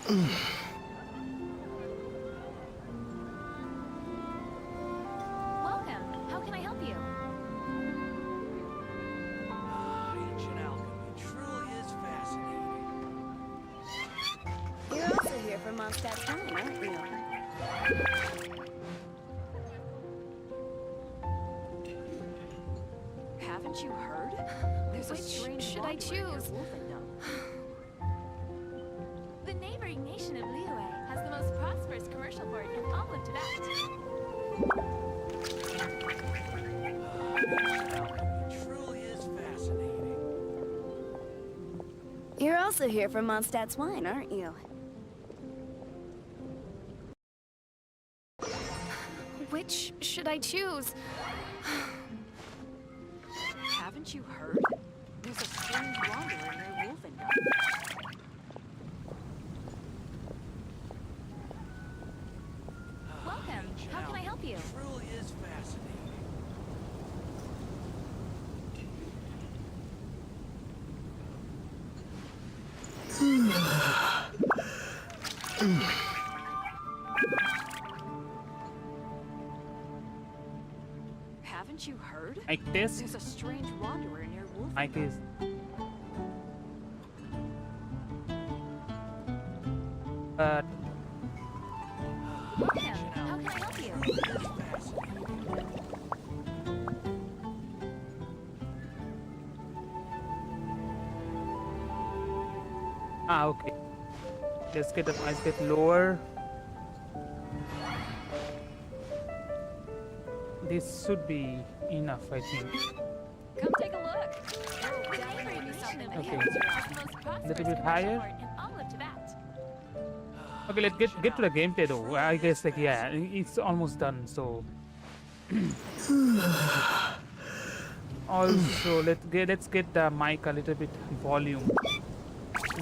Welcome. How can I help you? Ancient alchemy truly is fascinating. You're also here for Mondstadt's wine, aren't you? Haven't you heard? There's Which a strange should I wanderer near choose? Wolfendom. The neighboring nation of Liyue has the most prosperous commercial port in all of Tibet. Ancient alchemy truly is fascinating. You're also here for Mondstadt's wine, aren't you? Which should I choose? Haven't you heard? There's a strange wanderer near Wolfendom. Welcome. Ancient How can I help you? alchemy truly is fascinating. Haven't you heard? Mic test. There's a strange wanderer near Wolfendom. Mic is. Welcome. How can I help you? Truly is fascinating. Okay. Let's get the price bit lower. This should be enough, I think. Come take a look. There will definitely be something that Okay. catches your eye. The most prosperous Little bit commercial higher. port in all of Tibet. Okay, let's get to the gameplay though. I guess like yeah, it's almost done. So also let's get the mic a little bit volume.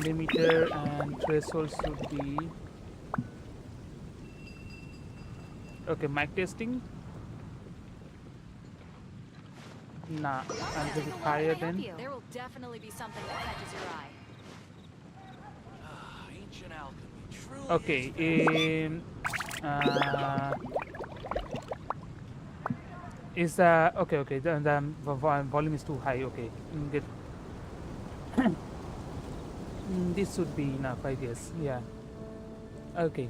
Limiter and threshold should be okay. Mic testing. Nah, a little bit higher then. There will definitely be something that catches your eye. Ancient alchemy truly Okay, is is okay the volume is too high. Okay, get this should be enough, I guess. Yeah. Okay,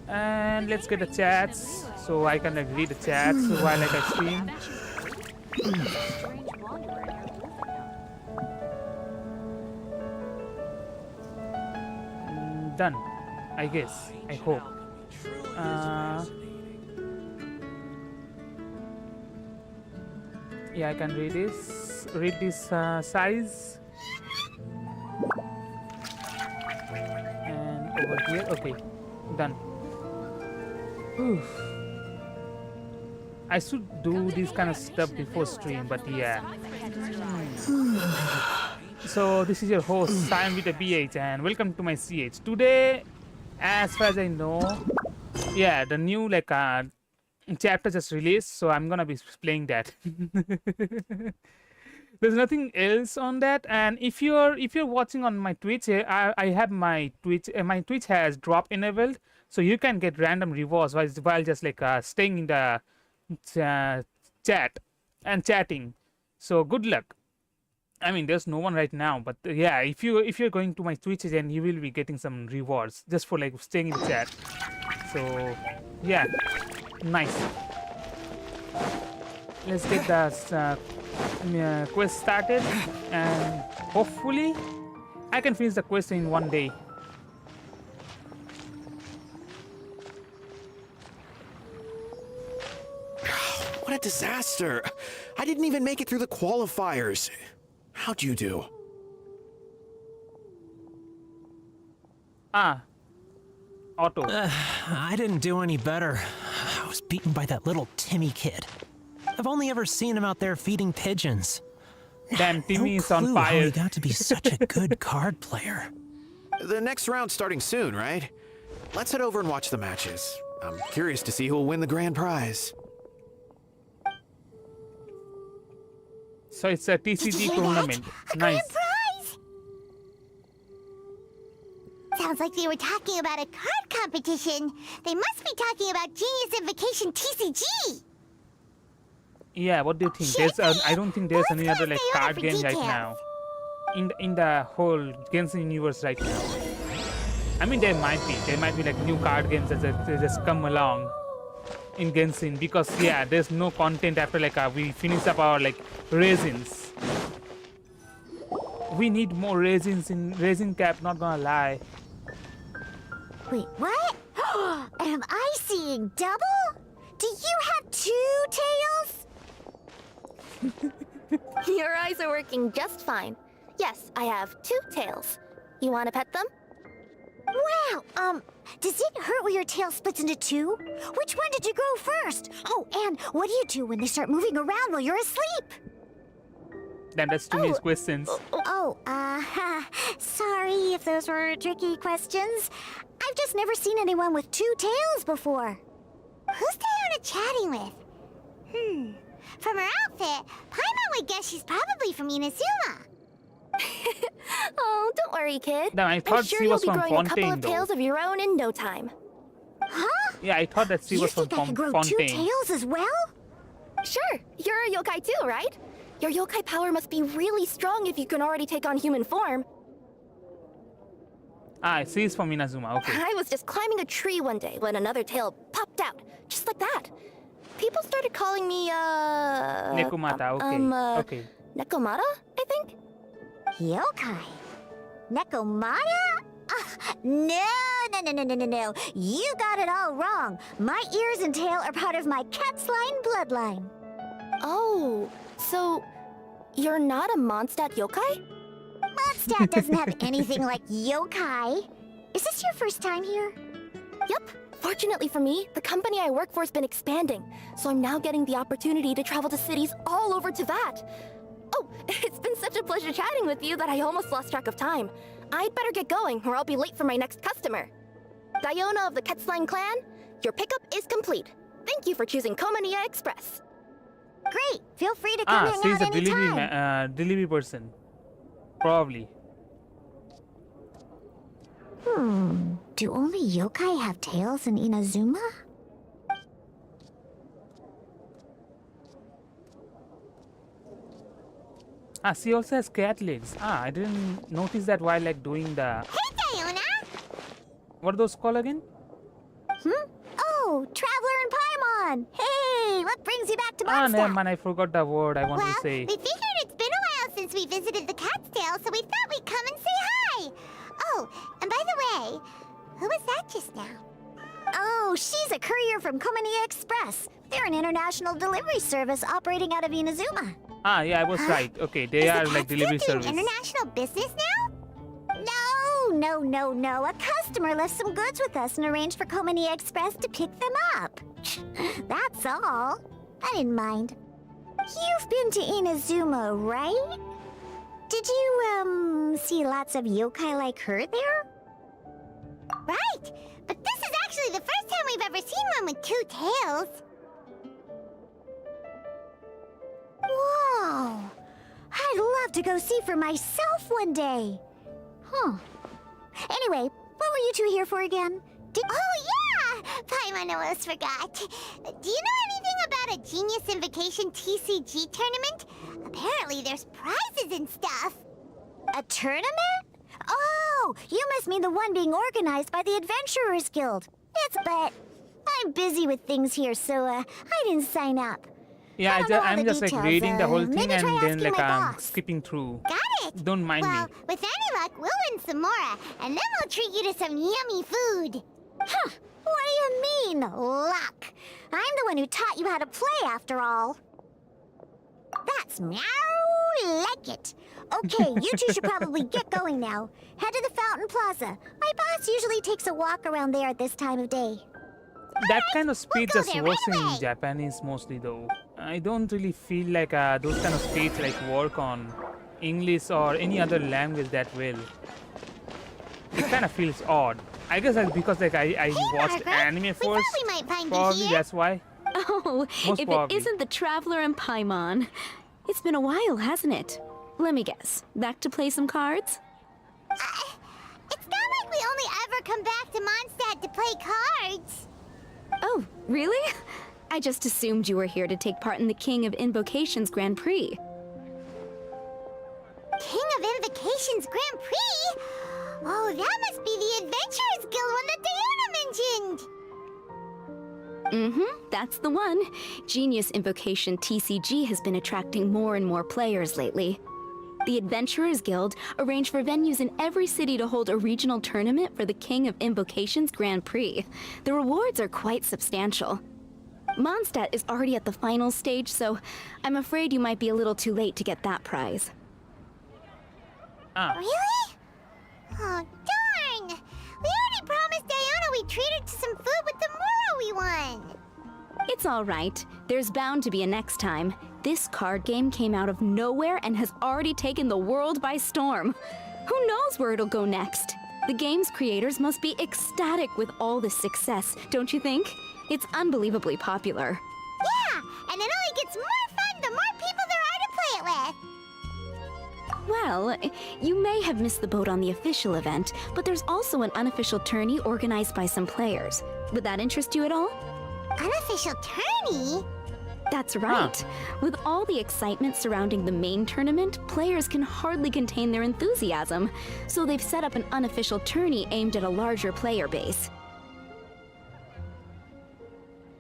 and let's get the chats so I can like, read the chats while like, I stream. Haven't you heard? There's a strange wanderer near Wolfendom. Done, I guess. I Ancient hope. alchemy truly is Uh, fascinating. Yeah, I can read this. Read this size. And over here. Okay, done. Whew. I should do this kind of stuff before stream, but yeah. So this is your host Simon with a BH, and welcome to my CH. Today, as far as I know, yeah, the new like chapter just released, so I'm gonna be playing that. There's nothing else on that, and if you're watching on my Twitch, I have my Twitch. My Twitch has drop enabled, so you can get random rewards while just like staying in the chat and chatting. So good luck. I mean, there's no one right now, but yeah, if you're going to my Twitch, then you will be getting some rewards just for like staying in chat. So yeah, nice. Let's get the quest started, and hopefully I can finish the quest in one day. What a disaster! I didn't even make it through the qualifiers. How'd you do? Auto. I didn't do any better. I was beaten by that little Timmy kid. I've only ever seen him out there feeding pigeons. Damn, Timmy No is on clue how fire. he got to be such a good card player. The next round's starting soon, right? Let's head over and watch the matches. I'm curious to see who will win the grand prize. So it's a TCG tournament. Nice. The Sounds like they were talking about a card competition. They must be talking about Genius Invocation TCG. Yeah, what do you think? I don't think there's any other like Stay on card for game right details. now in the whole Genshin universe right now. I mean, there might be like new card games that just come along in Genshin because yeah, there's no content after like we finish up our like resins. We need more resins in resin cap. Not gonna lie. Wait, what? Am I seeing double? Do you have 2 tails? Your eyes are working just fine. Yes, I have 2 tails. You want to pet them? Wow, does it hurt when your tail splits into 2? Which one did you grow first? Oh, and what do you do when they start moving around while you're asleep? Damn, that's too many questions. Sorry if those were tricky questions. I've just never seen anyone with 2 tails before. Who's Diona chatting with? From her outfit, Paimon would guess she's probably from Inazuma. Oh, don't worry, kid. Damn, I I'm thought sure she you'll was be from growing a couple Fontaine of though. tails of your own in no time. Huh? Yeah, I thought that she You was from think I could grow 2 Fontaine. tails as well? Sure, you're a yokai too, right? Your yokai power must be really strong if you can already take on human form. Ah, she's from Inazuma. Okay. I was just climbing a tree one day when another tail popped out, just like that. People started calling me, Nekomata. Okay. Okay. Nekomata, I think? Yokai? Nekomata? No. You got it all wrong. My ears and tail are part of my cat's line bloodline. Oh, so you're not a Mondstadt yokai? Mondstadt doesn't have anything like yokai. Is this your first time here? Yep. Fortunately for me, the company I work for has been expanding, so I'm now getting the opportunity to travel to cities all over Teyvat. Oh, it's been such a pleasure chatting with you that I almost lost track of time. I'd better get going, or I'll be late for my next customer. Diona of the Ketzline clan, your pickup is complete. Thank you for choosing Komania Express. Great. Feel free to come hang she's out a anytime. delivery person. Probably. Do only yokai have tails in Inazuma? She also has cat legs. I didn't notice that while like doing the. Hey, Diona! What are those called again? Oh, Traveler and Paimon! Hey, what brings you back to Never Mondstadt? mind. I forgot the word I want to say. We figured it's been a while since we visited the cat's tail, so we thought we'd come and say hi. Oh, and by the way, who was that just now? Oh, she's a courier from Komania Express. They're an international delivery service operating out of Inazuma. Yeah, I was right. Okay, they Is are the like cat's tail delivery doing service. international business now? No. A customer left some goods with us and arranged for Komania Express to pick them up. That's all. I didn't mind. You've been to Inazuma, right? Did you, see lots of yokai like her there? Right! But this is actually the first time we've ever seen one with 2 tails. Whoa! I'd love to go see for myself one day. Huh. Anyway, what were you 2 here for again? Oh, yeah! Paimon almost forgot. Do you know anything about a Genius Invocation TCG tournament? Apparently there's prizes and stuff. A tournament? Oh, you must mean the one being organized by the Adventurers Guild. But I'm busy with things here, so I didn't sign up. Yeah, I don't know all I'm the just like details, reading the whole thing maybe and try then asking like my I'm boss. skipping through. Got it? Don't mind Well, me. with any luck, we'll win some more, and then we'll treat you to some yummy food. Huh, what do you mean, luck? I'm the one who taught you how to play, after all. That's meow like it. Okay, you 2 should probably get going now. Head to the Fountain Plaza. My boss usually takes a walk around there at this time of day. That kind of speech go just there works right away. in Japanese mostly though. I don't really feel like those kind of speech like work on English or any other language that well. It kind of feels odd. I guess that's because like I watched Margaret. anime We first. thought we might find you Probably here. that's why. Oh, Most if probably. it isn't the Traveler and Paimon. It's been a while, hasn't it? Let me guess. Back to play some cards? It's not like we only come back to Mondstadt to play cards. Oh, really? I just assumed you were here to take part in the King of Invocations Grand Prix. King of Invocations Grand Prix? Oh, that must be the Adventurers Guild one that Diana mentioned! That's the one. Genius Invocation TCG has been attracting more and more players lately. The Adventurers Guild arranged for venues in every city to hold a regional tournament for the King of Invocations Grand Prix. The rewards are quite substantial. Mondstadt is already at the final stage, so I'm afraid you might be a little too late to get that prize. Really? Oh, darn! We already promised Diana we'd treat her to some food with the Moro we won! It's all right. There's bound to be a next time. This card game came out of nowhere and has already taken the world by storm. Who knows where it'll go next? The game's creators must be ecstatic with all this success, don't you think? It's unbelievably popular. Yeah, and it only gets more fun the more people there are to play it with! Well, you may have missed the boat on the official event, but there's also an unofficial tourney organized by some players. Would that interest you at all? Unofficial tourney? That's right. With all the excitement surrounding the main tournament, players can hardly contain their enthusiasm. So they've set up an unofficial tourney aimed at a larger player base.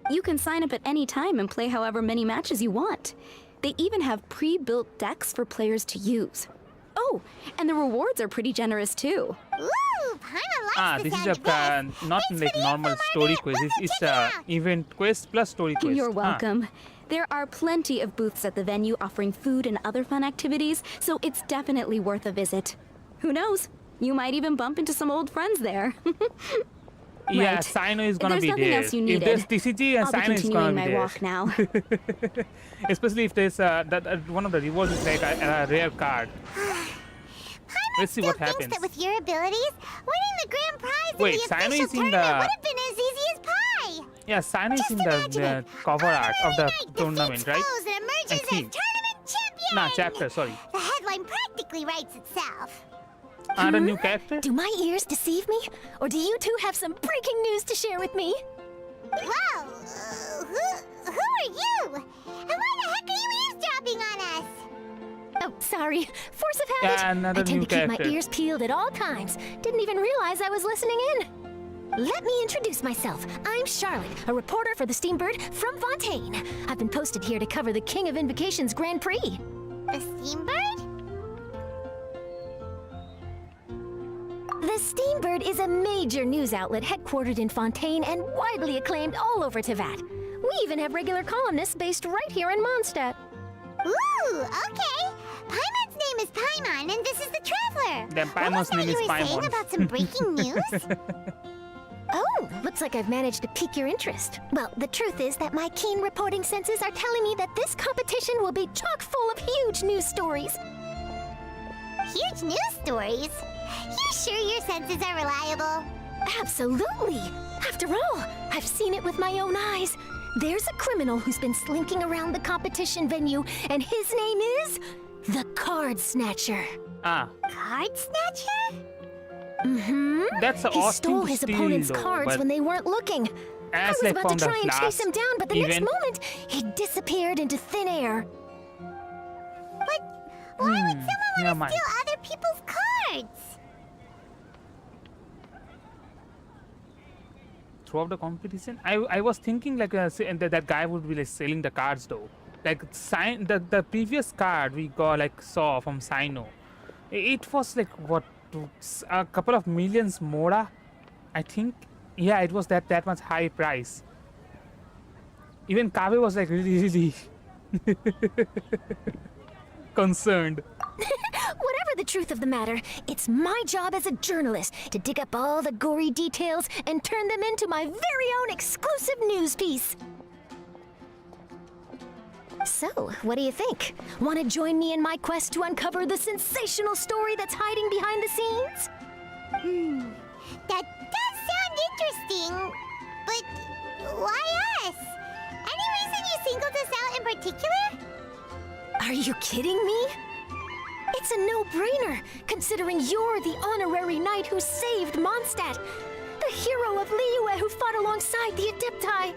You can sign up at any time and play however many matches you want. They even have pre-built decks for players to use. Oh, and the rewards are pretty generous too. Ooh, Paimon likes the This is sound of this. not Thanks like for the normal info, story Margaret. quest. We'll go It's check it out. event quest plus story quest. You're welcome. There are plenty of booths at the venue offering food and other fun activities, so it's definitely worth a visit. Who knows? You might even bump into some old friends there. Yeah, Right. Sino is gonna There's be nothing there. else you If there's needed. TCG and I'll be Sino is continuing gonna be my there. walk now. Especially if there's one of the rewards is like a rare card. Let's see Still what thinks happens. that with your abilities, winning the grand prize Wait, in the Sino official is in tournament the- would have been as easy as pie! Yeah, Sino is Just in imagine the it. cover art of the Honorary knight tournament, defeats right? foes and emerges as think. tournament champion! Nah, chapter, sorry. The headline practically writes itself. Another new character? Do my ears deceive me? Or do you two have some breaking news to share with me? Whoa! Who are you? And why the heck are you eavesdropping on us? Oh, sorry. Force of habit. Yeah, another I tend new to keep my character. ears peeled at all times. Didn't even realize I was listening in. Let me introduce myself. I'm Charlotte, a reporter for the Steambird from Fontaine. I've been posted here to cover the King of Invocations Grand Prix. The Steambird? The Steambird is a major news outlet headquartered in Fontaine and widely acclaimed all over Tevat. We even have regular columnists based right here in Mondstadt. Ooh, okay. Paimon's name is Paimon, and this is the Traveler. Then What was Paimon's that name you is were saying Paimon. about some breaking news? Oh, looks like I've managed to pique your interest. Well, the truth is that my keen reporting senses are telling me that this competition will be chock full of huge news stories. Huge news stories? You sure your senses are reliable? Absolutely! After all, I've seen it with my own eyes. There's a criminal who's been slinking around the competition venue, and his name is the Card Snatcher. Card Snatcher? That's an He awesome stole his steal, opponent's though, cards but when they weren't looking. I as was like about from to the try and chase last him down, but the next event- moment, he disappeared into thin air. But why would someone never want mind. to steal other people's cards? Throughout the competition, I was thinking like that guy would be like selling the cards though. Like the previous card we saw from Sino, it was like what, a couple of millions more, I think. Yeah, it was that much high price. Even Kabe was like really concerned. Whatever the truth of the matter, it's my job as a journalist to dig up all the gory details and turn them into my very own exclusive news piece. So, what do you think? Want to join me in my quest to uncover the sensational story that's hiding behind the scenes? That does sound interesting, but why us? Any reason you singled us out in particular? Are you kidding me? It's a no-brainer, considering you're the honorary knight who saved Mondstadt. the hero of Liyue who fought alongside the Adepti,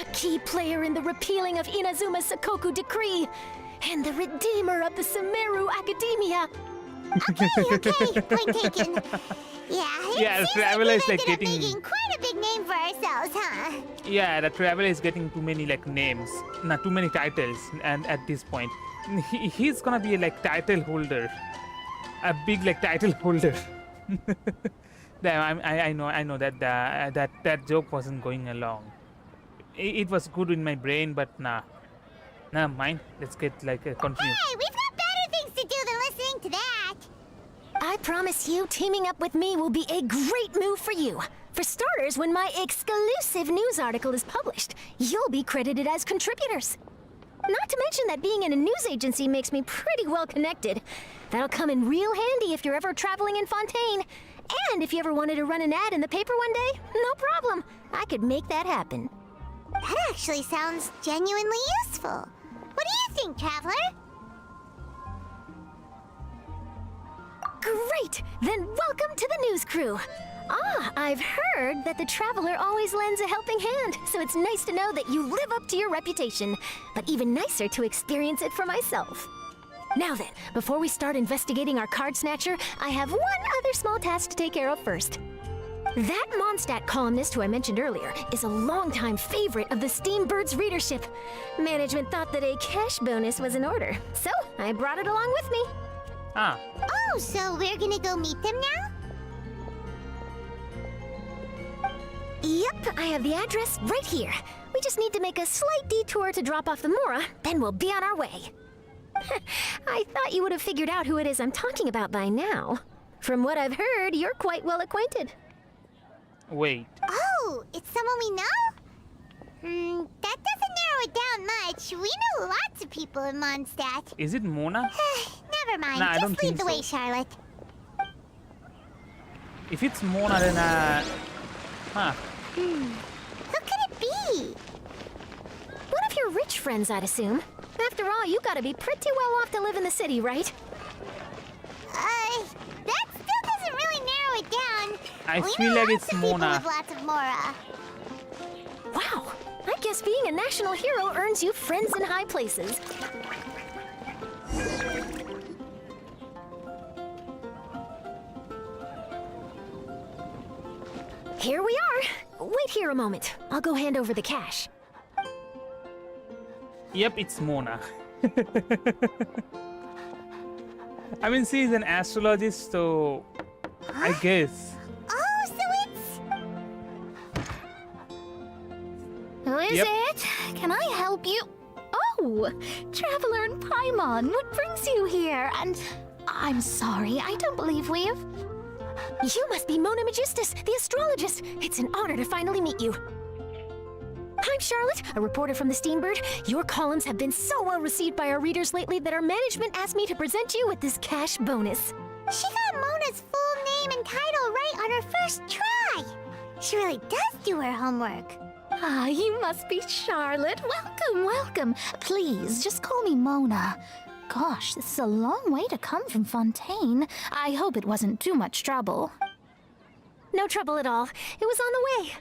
a key player in the repealing of Inazuma's Sakoku decree, and the redeemer of the Sumeru Academia. Okay, point taken. Yeah, Yeah, the seems Traveler is we like ended up getting. making quite a big name for ourselves, huh? Yeah, the Traveler is getting too many like names, not too many titles, and at this point, he's gonna be like title holder, a big like title holder. Damn, I know that that joke wasn't going along. It was good in my brain, but nah, mind. Let's get like continue. Hey, we've got better things to do than listening to that. I promise you, teaming up with me will be a great move for you. For starters, when my exclusive news article is published, you'll be credited as contributors. Not to mention that being in a news agency makes me pretty well connected. That'll come in real handy if you're ever traveling in Fontaine. And if you ever wanted to run an ad in the paper one day, no problem. I could make that happen. That actually sounds genuinely useful. What do you think, Traveler? Great! Then welcome to the news crew. Ah, I've heard that the Traveler always lends a helping hand, so it's nice to know that you live up to your reputation. But even nicer to experience it for myself. Now then, before we start investigating our card snatcher, I have one other small task to take care of first. That Mondstadt columnist who I mentioned earlier is a longtime favorite of the Steambird's readership. Management thought that a cash bonus was in order, so I brought it along with me. Ah, Oh, so we're gonna go meet them now? Yep, I have the address right here. We just need to make a slight detour to drop off the Mora, then we'll be on our way. I thought you would have figured out who it is I'm talking about by now. From what I've heard, you're quite well acquainted. wait. Oh, it's someone we know? That doesn't narrow it down much. We know lots of people in Mondstadt. Is it Mona? Never mind, Nah, I don't just lead think the so. way, Charlotte. If it's Mona, then huh. Who could it be? One of your rich friends, I'd assume. After all, you gotta be pretty well off to live in the city, right? That still doesn't really narrow it down. I We feel know like lots it's of people Mona. with lots of Mora. Wow, I guess being a national hero earns you friends in high places. Here we are. Wait here a moment. I'll go hand over the cash. Yep, it's Mona. I mean, she's an astrologist, so I guess. Oh, so it's... Who is Yep. it? Can I help you? Oh, Traveler and Paimon, what brings you here? And I'm sorry, I don't believe we've... You must be Mona Magistus, the astrologist. It's an honor to finally meet you. I'm Charlotte, a reporter from the Steambird. Your columns have been so well received by our readers lately that our management asked me to present you with this cash bonus. She got Mona's full name and title right on her first try. She really does do her homework. Ah, you must be Charlotte. Welcome, welcome. Please, just call me Mona. Gosh, this is a long way to come from Fontaine. I hope it wasn't too much trouble. No trouble at all. It was on the way.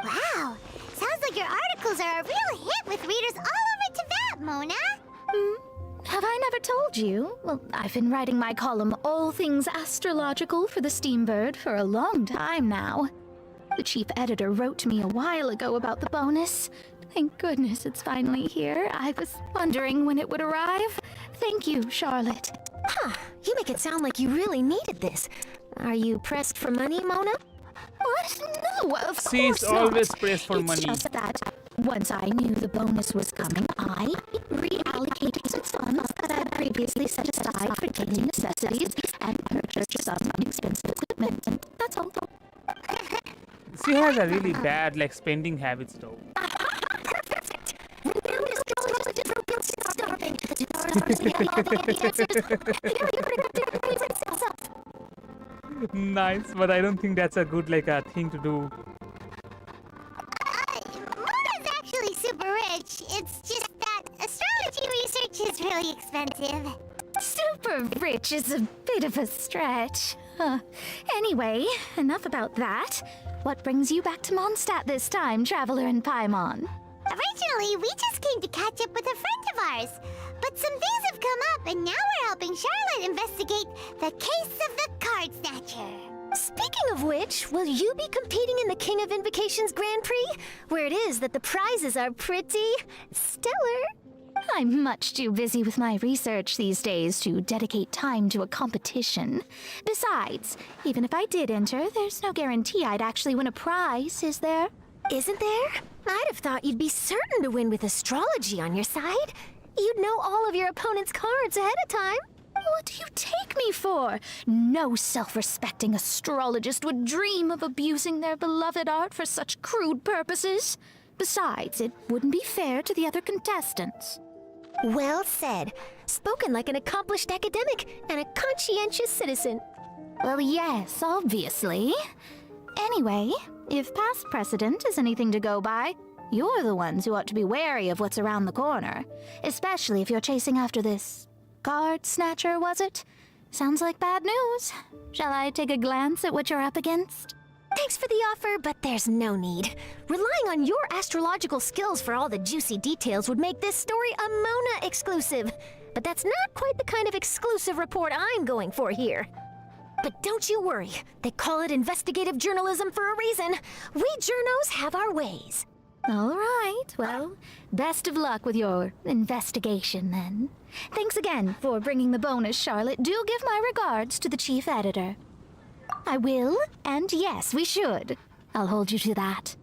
Wow, sounds like your articles are a real hit with readers all over Teyvat, Mona. Have I never told you? Well, I've been writing my column All Things Astrological for the Steambird for a long time now. The chief editor wrote to me a while ago about the bonus. Thank goodness it's finally here. I was wondering when it would arrive. Thank you, Charlotte. Huh, you make it sound like you really needed this. Are you pressed for money, Mona? What? No, of She's course always not. pressed for It's money. just that once I knew the bonus was coming, I reallocated some funds that I had previously set aside for daily necessities and purchased some expensive equipment. And that's all. She has a really bad like spending habits though. Perfect. Renowned astrologist reveals starving. The stars are speaking all the answers. Here you yourself. Nice, but I don't think that's a good like a thing to do. Mona's actually super rich. It's just that astrology research is really expensive. Super rich is a bit of a stretch. Anyway, enough about that. What brings you back to Mondstadt this time, Traveler and Paimon? Originally, we just came to catch up with a friend of ours. But some things have come up, and now we're helping Charlotte investigate the case of the Card Snatcher. Speaking of which, will you be competing in the King of Invocations Grand Prix? Where it is that the prizes are pretty stellar. I'm much too busy with my research these days to dedicate time to a competition. Besides, even if I did enter, there's no guarantee I'd actually win a prize, is there? Isn't there? I'd have thought you'd be certain to win with astrology on your side. You'd know all of your opponent's cards ahead of time. What do you take me for? No self-respecting astrologist would dream of abusing their beloved art for such crude purposes. Besides, it wouldn't be fair to the other contestants. Well said. Spoken like an accomplished academic and a conscientious citizen. Well, yes, obviously. Anyway, if past precedent is anything to go by, you're the ones who ought to be wary of what's around the corner. Especially if you're chasing after this Card Snatcher, was it? Sounds like bad news. Shall I take a glance at what you're up against? Thanks for the offer, but there's no need. Relying on your astrological skills for all the juicy details would make this story a Mona exclusive. But that's not quite the kind of exclusive report I'm going for here. But don't you worry. They call it investigative journalism for a reason. We journos have our ways. All right, well, best of luck with your investigation then. Thanks again for bringing the bonus, Charlotte. Do give my regards to the chief editor. I will, and yes, we should. I'll hold you to that.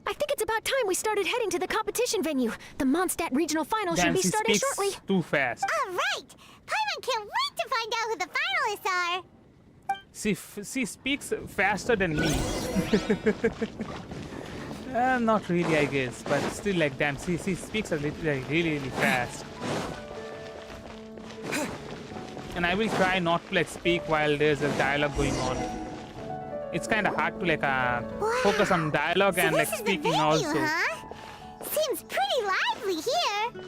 I think it's about time we started heading to the competition venue. The Mondstadt Regional Final should be starting shortly. Too fast. All right! Paimon can't wait to find out who the finalists are! She speaks faster than me. Not really, I guess, but still, like, damn, she speaks a little, like, really fast. And I will try not to, like, speak while there's a dialogue going on. It's kind of hard to, like, focus on dialogue So and, like, this is speaking the venue, also. huh? Seems pretty lively here.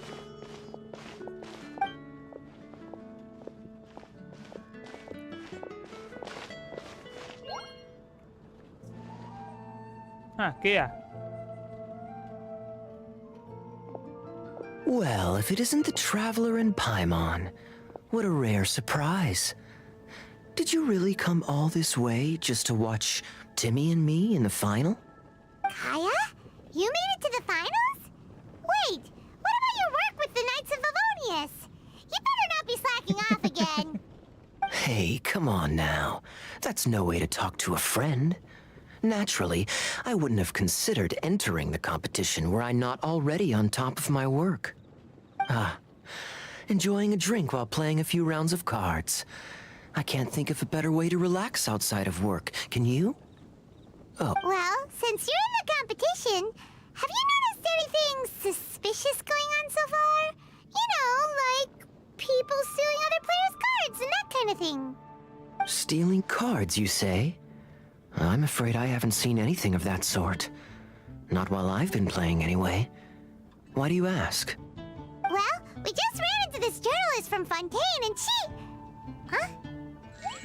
Kea. Well, if it isn't the Traveler and Paimon, what a rare surprise. Did you really come all this way just to watch Timmy and me in the final? Kaya? You made it to the finals? Wait, what about your work with the Knights of Favonius? You better not be slacking off again. Hey, come on now. That's no way to talk to a friend. Naturally, I wouldn't have considered entering the competition were I not already on top of my work. Enjoying a drink while playing a few rounds of cards. I can't think of a better way to relax outside of work. Can you? Oh, Well, since you're in the competition, have you noticed anything suspicious going on so far? You know, like people stealing other players' cards and that kind of thing. stealing cards, you say? I'm afraid I haven't seen anything of that sort. Not while I've been playing, anyway. Why do you ask? Well, we just ran into this journalist from Fontaine and she... Huh?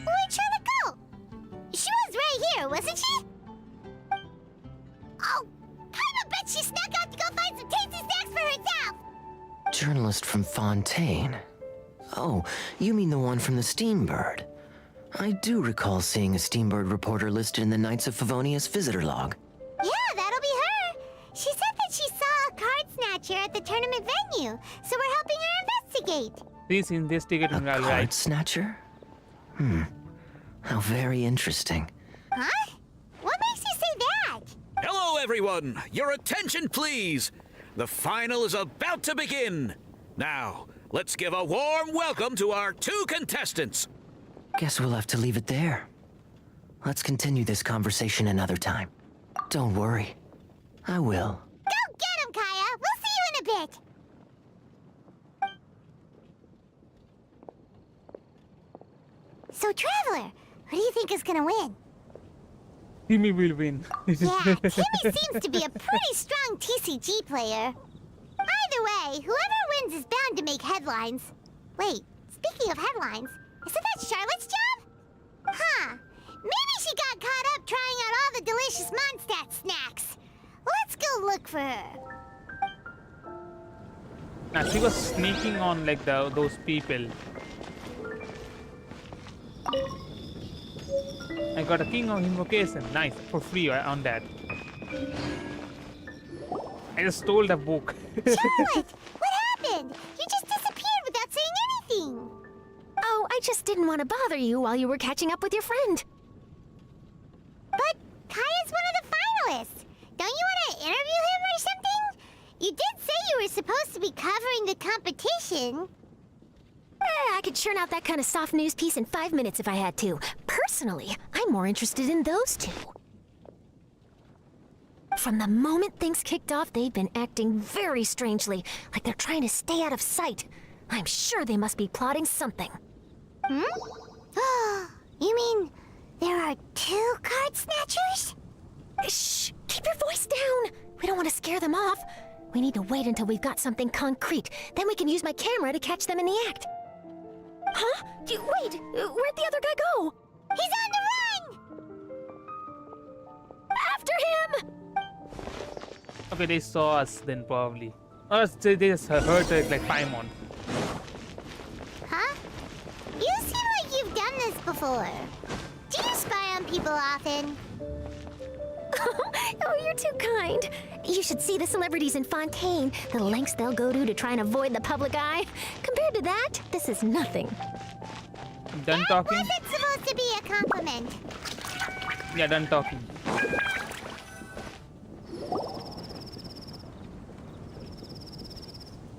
Where'd Charlotte go? She was right here, wasn't she? Oh, I bet she snuck out to go find some tasty snacks for herself! Journalist from Fontaine. Oh, you mean the one from the Steambird. I do recall seeing a Steambird reporter listed in the Knights of Favonius visitor log. Yeah, that'll be her. She said that she saw a card snatcher at the tournament venue, so we're helping her investigate. Please investigate A and card right. snatcher? How very interesting. Huh? What makes you say that? Hello, everyone! Your attention, please! The final is about to begin! Now, let's give a warm welcome to our two contestants! Guess we'll have to leave it there. Let's continue this conversation another time. Don't worry. I will. Go get him, Kaya! We'll see you in a bit! So, Traveler, who do you think is gonna win? Timmy will win. Yeah, Timmy seems to be a pretty strong TCG player. Either Either way, whoever wins is bound to make headlines. Wait, speaking of headlines, isn't that Charlotte's job? Huh. Maybe she got caught up trying out all the delicious Mondstadt snacks. Let's go look for her. Now she was sneaking on like those people. I got a King of Invocation. Nice. For free on that. I just stole the book. Charlotte, what happened? You just disappeared without saying anything. Oh, I just didn't want to bother you while you were catching up with your friend. But Kaya's one of the finalists. Don't you want to interview him or something? You did say you were supposed to be covering the competition. I could churn out that kind of soft news piece in 5 minutes if I had to. Personally, I'm more interested in those two. From the moment things kicked off, they've been acting very strangely, like they're trying to stay out of sight. I'm sure they must be plotting something. You mean there are 2 card snatchers? Shh! Keep your voice down! We don't want to scare them off. We need to wait until we've got something concrete. Then we can use my camera to catch them in the act. Huh? Wait! Where'd the other guy go? He's on the run! After him! Okay, they saw us then probably. Or they just heard it like Paimon. Huh? You seem like you've done this before. Do you spy on people often? Oh, you're too kind. You should see the celebrities in Fontaine. The lengths they'll go to try and avoid the public eye. Compared to that, this is nothing. Done talking? Was it supposed to be a compliment? Yeah, done talking.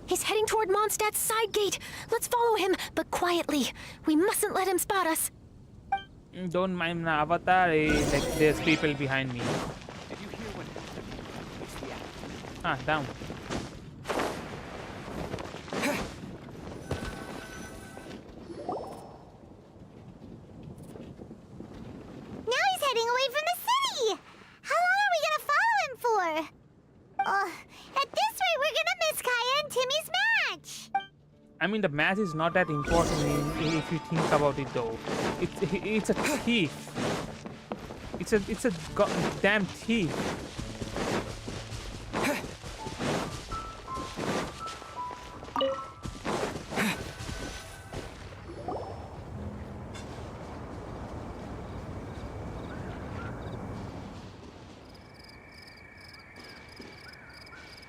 He's heading toward Mondstadt's side gate. Let's follow him, but quietly. We mustn't let him spot us. Don't mind my avatar. Like there's people behind me. Did you hear what happened? It's the act. Down. Now he's heading away from the city! How long are we gonna follow him for? At this rate, we're gonna miss Kaya and Timmy's match! I mean, the match is not that important if you think about it, though. It's a thief. It's a damn thief.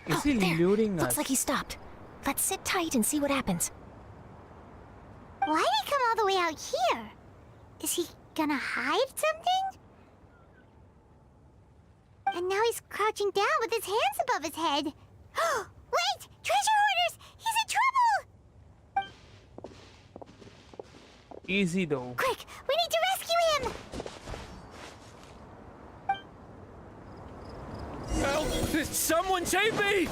Is he there. luring us? Looks like he stopped. Let's sit tight and see what happens. Why'd he come all the way out here? Is he gonna hide something? And now he's crouching down with his hands above his head. Wait! Treasure hoarders! He's in trouble! Easy, though. Quick! We need to rescue him! Help! Someone save me!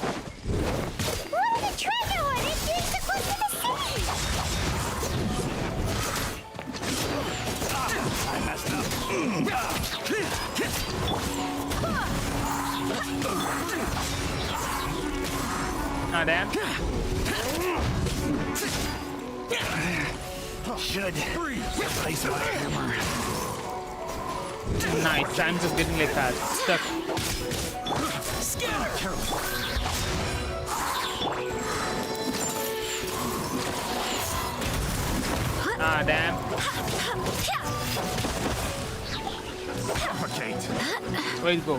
What are the treasure hoarders doing so close to the city? I messed up. Damn. Should replace my hammer. Nice. I'm just getting like stuck. Scatter! Damn. Suffocate. Where you go?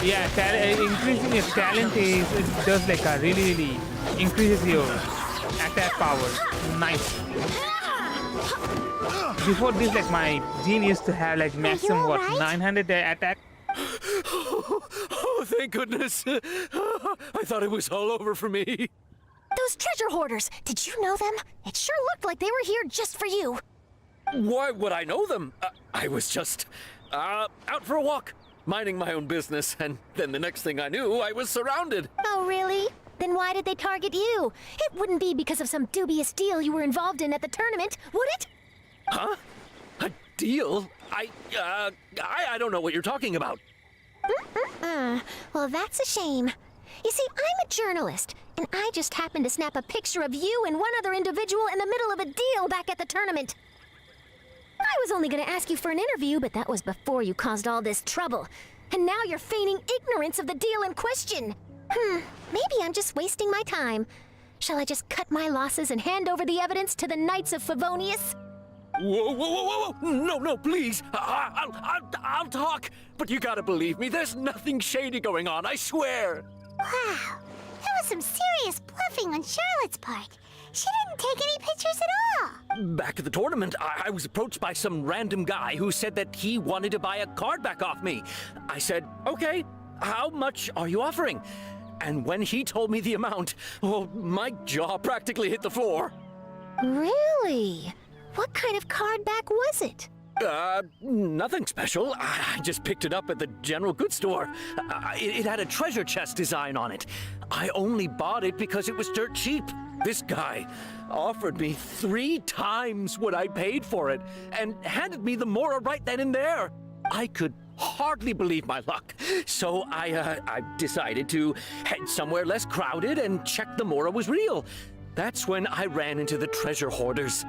Yeah, increasing your talent it does like really increases your attack power. Nice. Before this, like my Jean used to have like maximum what 900 attack. Oh, thank goodness. I thought it was all over for me. Those treasure hoarders, did you know them? It sure looked like they were here just for you. Why would I know them? I was just out for a walk, minding my own business, and then the next thing I knew, I was surrounded. Oh, really? Then why did they target you? It wouldn't be because of some dubious deal you were involved in at the tournament, would it? Huh? A deal? I don't know what you're talking about. Well, that's a shame. You see, I'm a journalist, and I just happened to snap a picture of you and one other individual in the middle of a deal back at the tournament. I was only going to ask you for an interview, but that was before you caused all this trouble. And now you're feigning ignorance of the deal in question. Maybe I'm just wasting my time. Shall I just cut my losses and hand over the evidence to the Knights of Favonius? Whoa, whoa, whoa, whoa! No, no, please! I'll talk! But you gotta believe me, there's nothing shady going on, I swear! Wow, that was some serious bluffing on Charlotte's part. She didn't take any pictures at all. Back at the tournament, I was approached by some random guy who said that he wanted to buy a card back off me. I said, okay, how much are you offering? And when he told me the amount, oh, my jaw practically hit the floor. Really? What kind of card back was it? Nothing special. I just picked it up at the general goods store. It had a treasure chest design on it. I only bought it because it was dirt cheap. This guy offered me 3 times what I paid for it and handed me the Mora right then and there. I could hardly believe my luck. So I decided to head somewhere less crowded and check the Mora was real. That's when I ran into the treasure hoarders.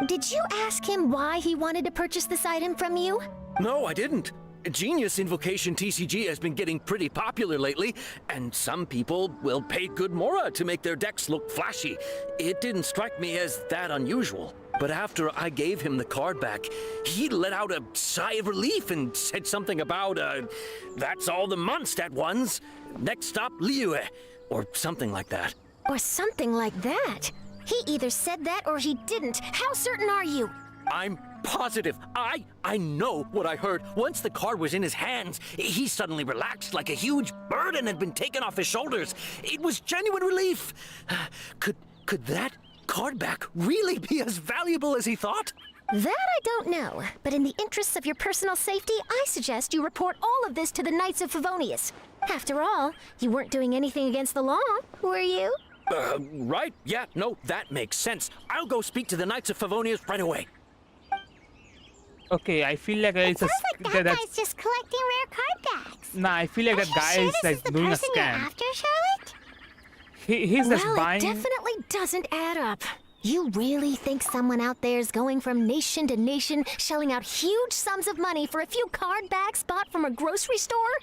Did you ask him why he wanted to purchase this item from you? No, I didn't. Genius Invocation TCG has been getting pretty popular lately, and some people will pay good Mora to make their decks look flashy. It didn't strike me as that unusual. But after I gave him the card back, he let out a sigh of relief and said something about, that's all the Mondstadt ones. Next stop, Liyue, or something like that. Or something like that? He either said that or he didn't. How certain are you? I'm positive. I know what I heard. Once the card was in his hands, he suddenly relaxed like a huge burden had been taken off his shoulders. It was genuine relief. Could that card back really be as valuable as he thought? That I don't know, but in the interests of your personal safety, I suggest you report all of this to the Knights of Favonius. After all, you weren't doing anything against the law, were you? Right. Yeah, no, that makes sense. I'll go speak to the Knights of Favonius right away. Okay, I feel like it's Sounds like that guy's just collecting rare card backs. Nah, I feel like that guy is like doing a You're scam. after, Charlotte? He's just Well, buying. it definitely doesn't add up. You really think someone out there is going from nation to nation, shelling out huge sums of money for a few card backs bought from a grocery store?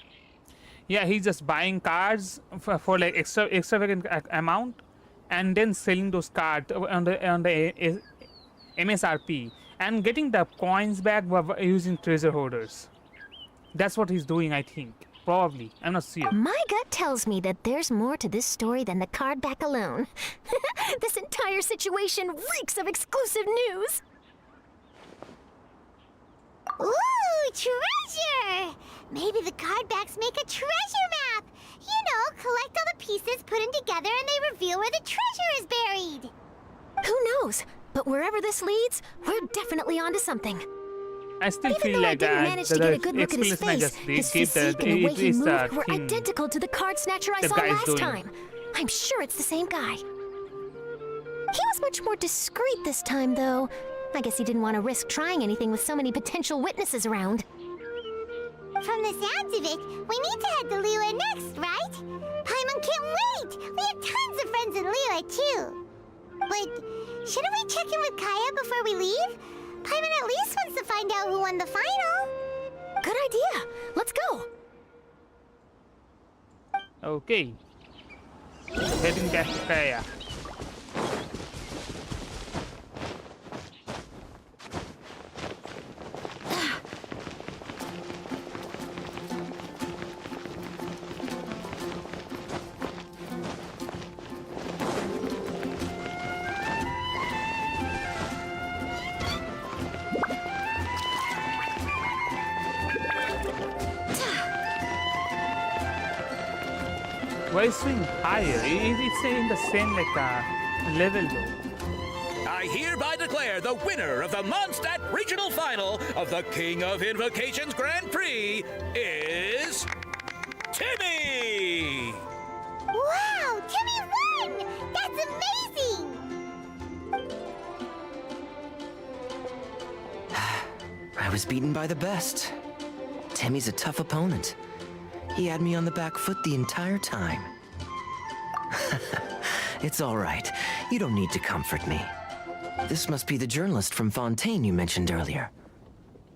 Yeah, he's just buying cards for like extravagant amount, and then selling those cards on the MSRP and getting the coins back by using treasure hoarders. That's what he's doing, I think. Probably. I'm not sure. My gut tells me that there's more to this story than the card back alone. This entire situation reeks of exclusive news. Ooh, treasure! Maybe the card backs make a treasure map. You know, collect all the pieces, put them together, and they reveal where the treasure is buried. Who knows? But wherever this leads, we're definitely onto something. I still Even feel though I like didn't manage to get a good look at his explanation face, I his just gave physique and the way he is the moved were thing identical to the card snatcher I the saw guy is last doing. time. I'm sure it's the same guy. He was much more discreet this time, though. I guess he didn't want to risk trying anything with so many potential witnesses around. From the sounds of it, we need to head to Liyue next, right? Paimon can't wait! We have tons of friends in Liyue, too. But shouldn't we check in with Kaya before we leave? Paimon at least wants to find out who won the final. Good idea. Let's go. Okay. Heading back to Kaya. Why is swing higher? It's in the same like level though. I hereby declare the winner of the Mondstadt Regional Final of the King of Invocations Grand Prix is Timmy! Wow, Timmy won! That's amazing! I was beaten by the best. Timmy's a tough opponent. He had me on the back foot the entire time. It's all right. You don't need to comfort me. This must be the journalist from Fontaine you mentioned earlier.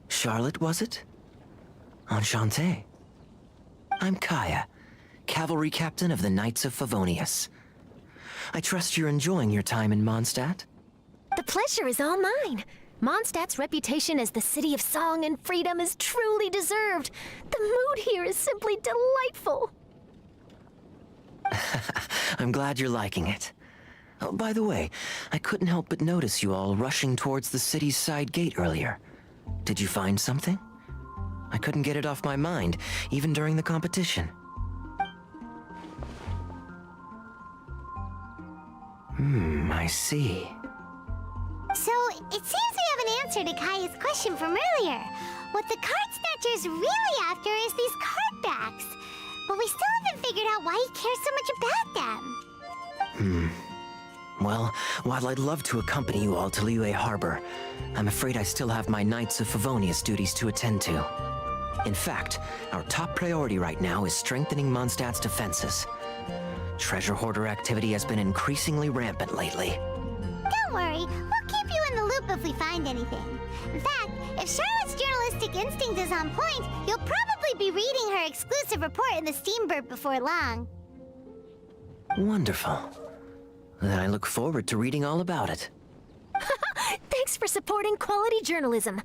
Charlotte, was it? Enchanté. I'm Kaya, cavalry captain of the Knights of Favonius. I trust you're enjoying your time in Mondstadt? The pleasure is all mine. Mondstadt's reputation as the city of song and freedom is truly deserved. The mood here is simply delightful. I'm glad you're liking it. Oh, by the way, I couldn't help but notice you all rushing towards the city's side gate earlier. Did you find something? I couldn't get it off my mind, even during the competition. I see. So, it seems we have an answer to Kaya's question from earlier. What the card snatcher's really after is these card backs. But we still haven't figured out why he cares so much about them. Well, while I'd love to accompany you all to Liyue Harbor, I'm afraid I still have my Knights of Favonius duties to attend to. In fact, our top priority right now is strengthening Mondstadt's defenses. Treasure hoarder activity has been increasingly rampant lately. Don't worry, we'll keep you in the loop if we find anything. In fact, if Charlotte's journalistic instinct is on point, you'll probably be reading her exclusive report in the Steambird before long. Wonderful. Then I look forward to reading all about it. Thanks for supporting quality journalism.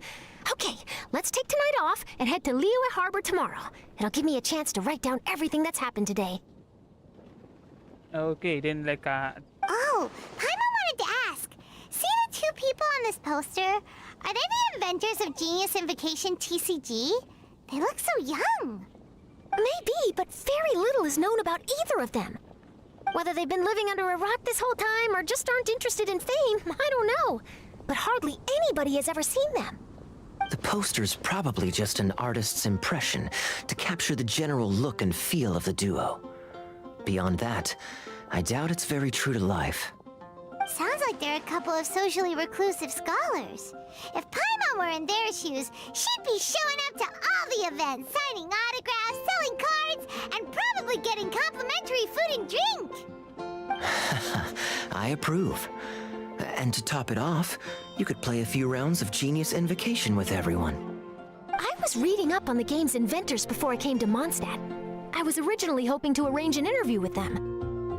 Okay, let's take tonight off and head to Liyue Harbor tomorrow. It'll give me a chance to write down everything that's happened today. Okay, then like Oh, Paimon wanted to ask. See the two people on this poster? Are they the inventors of Genius Invocation TCG? They look so young. Maybe, but very little is known about either of them. Whether they've been living under a rock this whole time or just aren't interested in fame, I don't know. But hardly anybody has ever seen them. The poster's probably just an artist's impression to capture the general look and feel of the duo. Beyond that, I doubt it's very true to life. Sounds like they're a couple of socially reclusive scholars. If Paimon were in their shoes, she'd be showing up to all the events, signing autographs, selling cards, and probably getting complimentary food and drink. I approve. And to top it off, you could play a few rounds of Genius Invocation with everyone. I was reading up on the game's inventors before I came to Mondstadt. I was originally hoping to arrange an interview with them.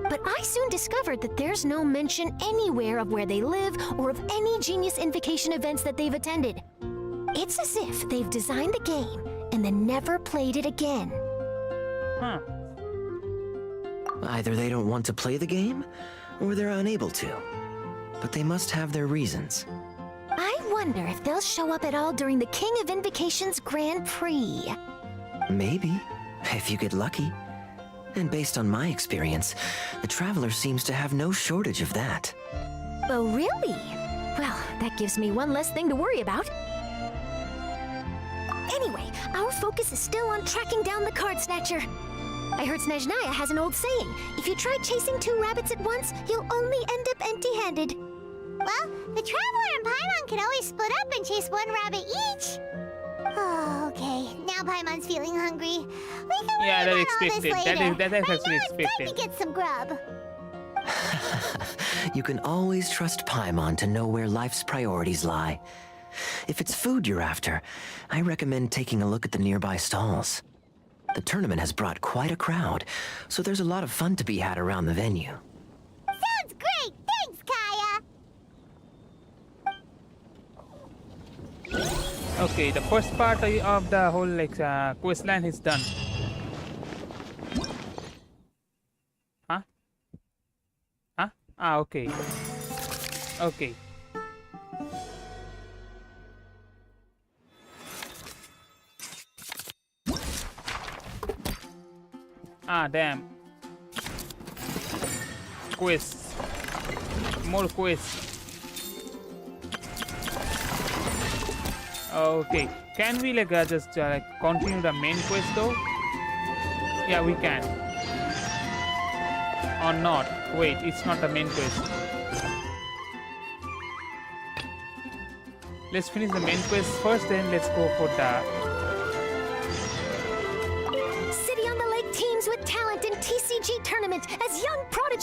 But I soon discovered that there's no mention anywhere of where they live or of any Genius Invocation events that they've attended. It's as if they've designed the game and then never played it again. huh. Either they don't want to play the game, or they're unable to. But they must have their reasons. I wonder if they'll show up at all during the King of Invocation's Grand Prix. Maybe, if you get lucky. And based on my experience, the Traveler seems to have no shortage of that. Oh, really? Well, that gives me one less thing to worry about. Anyway, our focus is still on tracking down the card snatcher. I heard Snezhnaya has an old saying, if you try chasing two rabbits at once, you'll only end up empty-handed. Well, the Traveler and Paimon can always split up and chase one rabbit each. Oh, okay. Now Paimon's feeling hungry. We can Yeah, worry that's about all this expected. later. That's Right actually now, it's time to expected. get some grub. You can always trust Paimon to know where life's priorities lie. If it's food you're after, I recommend taking a look at the nearby stalls. The tournament has brought quite a crowd, so there's a lot of fun to be had around the venue. Sounds great. Thanks, Kaya. Okay, the first part of the whole like questline is done. Huh? Huh? Ah, okay. Okay. Ah, damn. Quests. More quests. Okay. Can we like just like continue the main quest though? Yeah, we can. Or not. Wait, it's not the main quest. Let's finish the main quest first, then let's go for the... City on the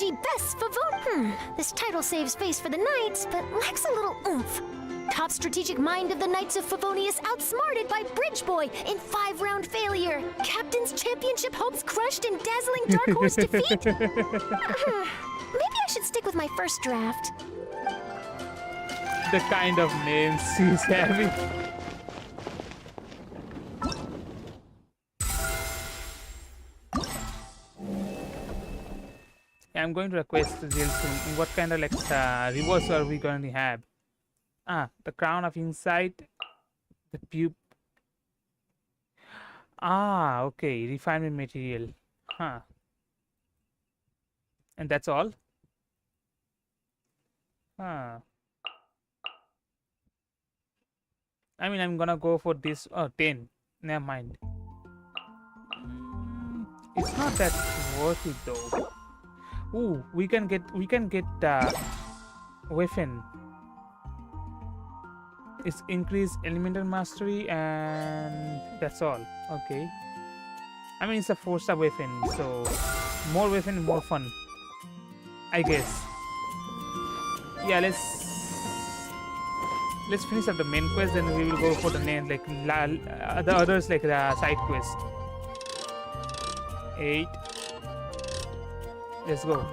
TCG Best Favor. This title saves face for the Knights, but lacks a little oomph. Top strategic mind of the Knights of Favonius outsmarted by Bridge Boy in 5-round failure. Captain's championship hopes crushed in dazzling Dark Horse defeat. Maybe I should stick with my first draft. The kind of names he's having. I'm going to request Jill soon. What kind of like rewards are we going to have? The Crown of Insight, the pube. Okay, refinement material. And that's all? I mean, I'm gonna go for this. 10. Never mind. It's not that worth it though. Ooh, we can get weapon. It's increased elemental mastery and that's all. Okay. I mean, it's a 4-star weapon, so more weapon, more fun, I guess. Yeah, let's finish up the main quest, then we will go for the main the others like the side quest. 8. Let's go.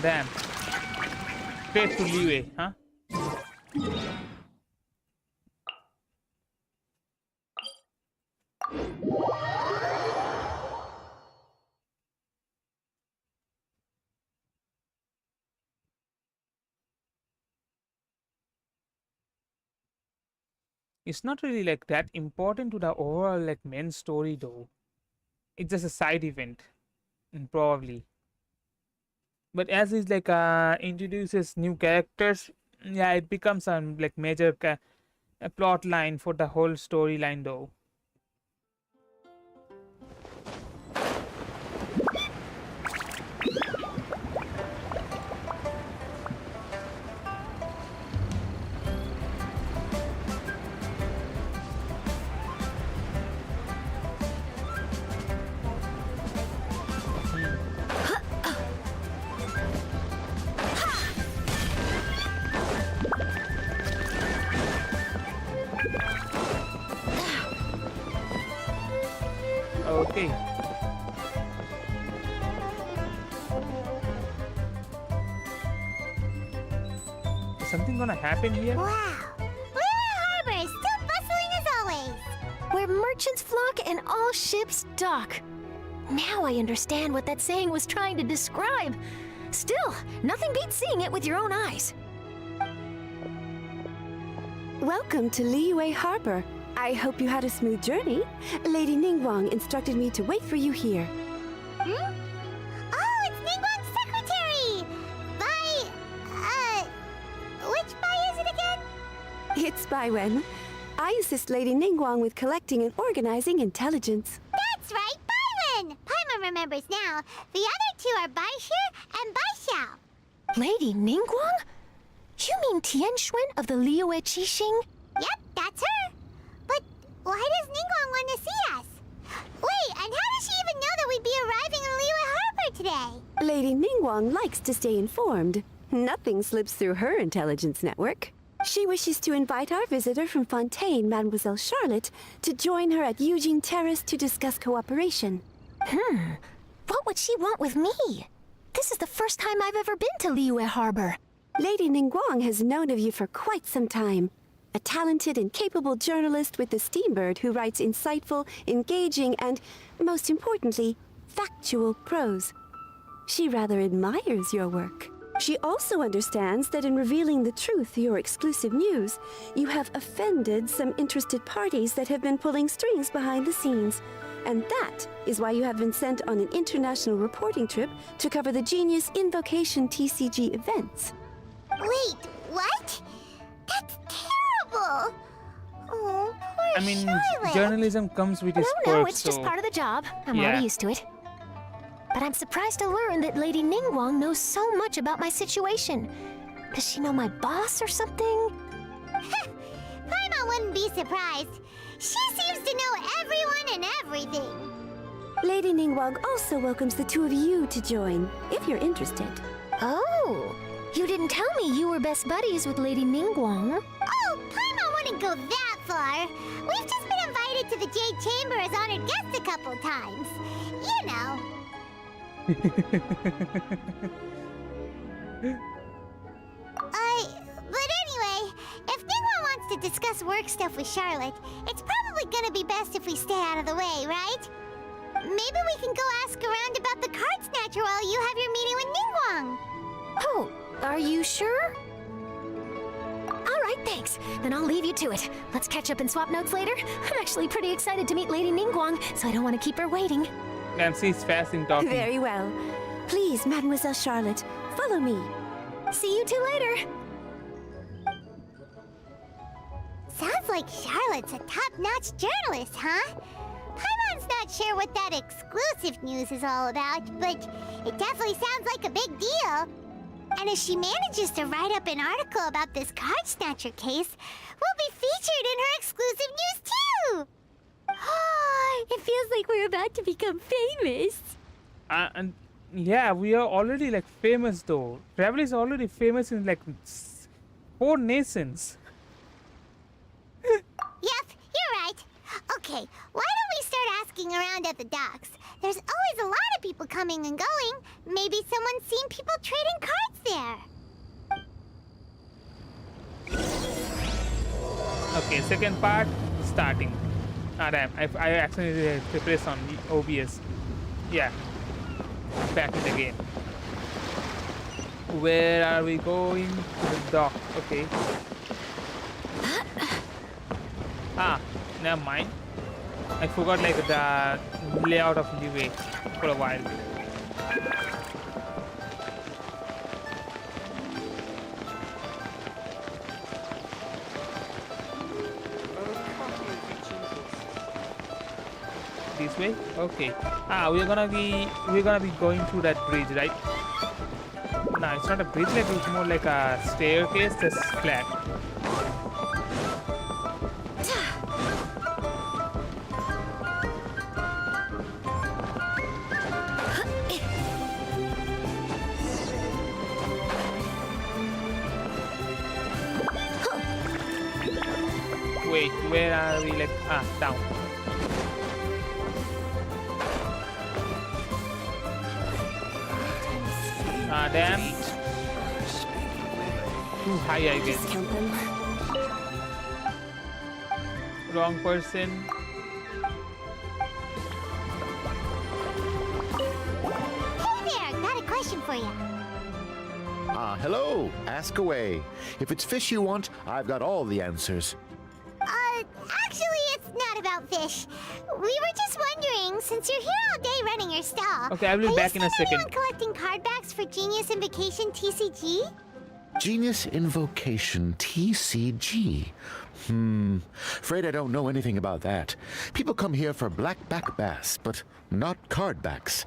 Damn. Straight to Leeway, huh? It's not really like that important to the overall like main story though. It's just a side event, probably. But as it like introduces new characters, yeah, it becomes a like major a plot line for the whole storyline though. Okay. Is something gonna happen here? Wow! Liyue Harbor is still bustling as always. Where merchants flock and all ships dock. Now I understand what that saying was trying to describe. Still, nothing beats seeing it with your own eyes. Welcome to Liyue Harbor. I hope you had a smooth journey. Lady Ningguang instructed me to wait for you here. Oh, it's Ningguang's secretary! Which Bai is it again? It's Baiwen. I assist Lady Ningguang with collecting and organizing intelligence. That's right, Baiwen! Paimon remembers now. The other two are Baishir and Baishao. Lady Ningguang? You mean Tianxuan of the Liyue Qixing? Yep, that's her. But why does Ningguang want to see us? Wait, and how does she even know that we'd be arriving in Liyue Harbor today? Lady Ningguang likes to stay informed. Nothing slips through her intelligence network. She wishes to invite our visitor from Fontaine, Mademoiselle Charlotte, to join her at Eugene Terrace to discuss cooperation. What would she want with me? This is the first time I've ever been to Liyue Harbor. Lady Ningguang has known of you for quite some time. A talented and capable journalist with the Steambird who writes insightful, engaging, and, most importantly, factual prose. She rather admires your work. She also understands that in revealing the truth through your exclusive news, you have offended some interested parties that have been pulling strings behind the scenes. And that is why you have been sent on an international reporting trip to cover the Genius Invocation TCG events. Wait, what? That's terrible! Oh, I mean, Charlotte! journalism comes with its No, perks, it's just so part of the job. I'm yeah. already used to it. But I'm surprised to learn that Lady Ningguang knows so much about my situation. Does she know my boss or something? Paimon wouldn't be surprised. She seems to know everyone and everything. Lady Ningguang also welcomes the two of you to join, if you're interested. Oh, you didn't tell me you were best buddies with Lady Ningguang. Oh, Paimon wouldn't go that far. We've just been invited to the Jade Chamber as honored guests a couple times. You know. But anyway, if Ningguang wants to discuss work stuff with Charlotte, it's probably gonna be best if we stay out of the way, right? Maybe we can go ask around about the card snatcher while you have your meeting with Ningguang. Oh, are you sure? All right, thanks. Then I'll leave you to it. Let's catch up and swap notes later. I'm actually pretty excited to meet Lady Ningguang, so I don't want to keep her waiting. and she's fast in talking. Very well. Please, Mademoiselle Charlotte, follow me. See you two later. Sounds like Charlotte's a top-notch journalist, huh? Paimon's not sure what that exclusive news is all about, but it definitely sounds like a big deal. And if she manages to write up an article about this card snatcher case, we'll be featured in her exclusive news too! It feels like we're about to become famous. And yeah, we are already like famous though. Travel is already famous in like 4 nations. Yep, you're right. Okay, why don't we start asking around at the docks? There's always a lot of people coming and going. Maybe someone's seen people trading cards there. Okay, second part starting. Ah damn, I accidentally pressed on the OBS. Yeah, back in the game. Where are we going? To the dock. Okay. Ah, never mind. I forgot like the layout of the way for a while. This way? Okay. Ah, we're gonna be going through that bridge, right? No, it's not a bridge. Like it's more like a staircase that's flat. Wait, where are we? Like down. Ah, damn. Too high, I guess. Count them. Wrong person. Hey there, got a question for you. Hello. Ask away. If it's fish you want, I've got all the answers. Actually, it's not about fish. We were just wondering, since you're here all day running your stall, Okay, I'll be back in a second. Are you collecting card backs for Genius Invocation TCG? Genius Invocation TCG. Afraid I don't know anything about that. People come here for blackback bass, but not card backs.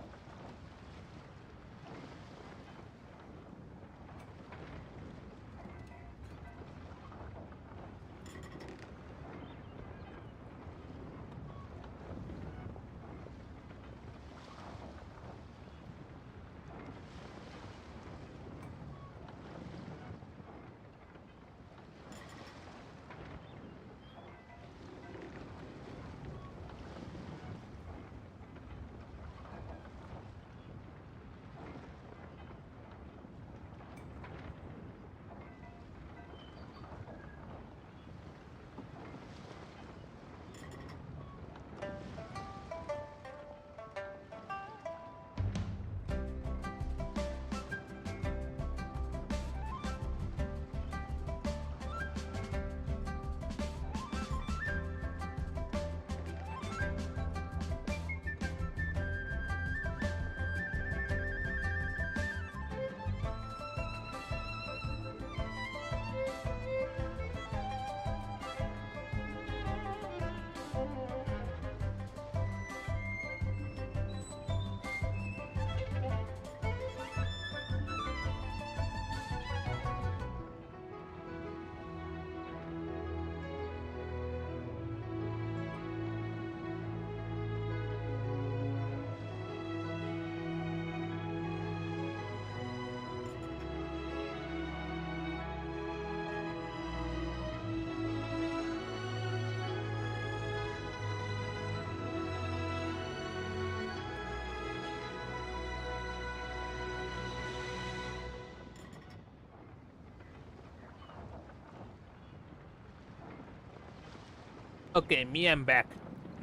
Okay, me, I'm back.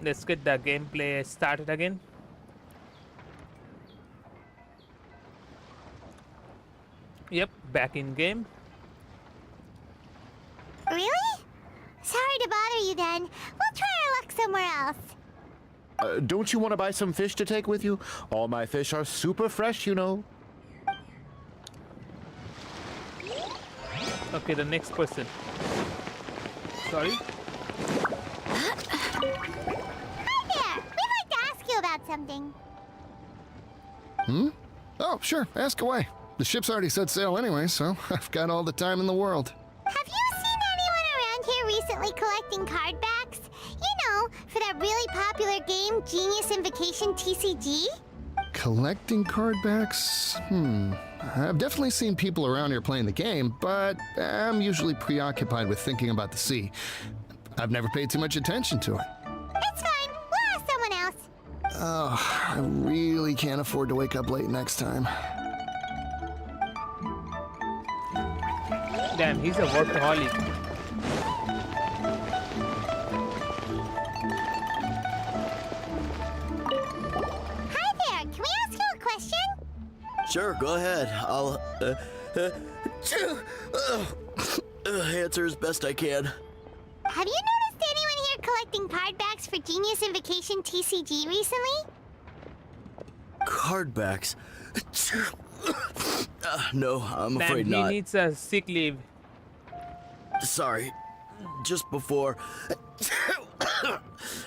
Let's get the gameplay started again. Yep, back in game. Really? Sorry to bother you then. We'll try our luck somewhere else. Don't you want to buy some fish to take with you? All my fish are super fresh, you know. Okay, the next person. Sorry. Hi there! We'd like to ask you about something. Oh, sure. Ask away. The ship's already set sail anyway, so I've got all the time in the world. Have you seen anyone around here recently collecting card backs? You know, for that really popular game, Genius Invocation TCG? Collecting card backs? I've definitely seen people around here playing the game, but I'm usually preoccupied with thinking about the sea. I've never paid too much attention to it. It's fine. We'll ask someone else. Oh, I really can't afford to wake up late next time. Damn, he's a workaholic. Hi there. Can we ask you a question? Sure, go ahead. I'll answer as best I can. Have you noticed anyone here collecting card backs for Genius Invocation TCG recently? Card backs. No, I'm Damn, afraid he not. needs a sick leave. Sorry. Just before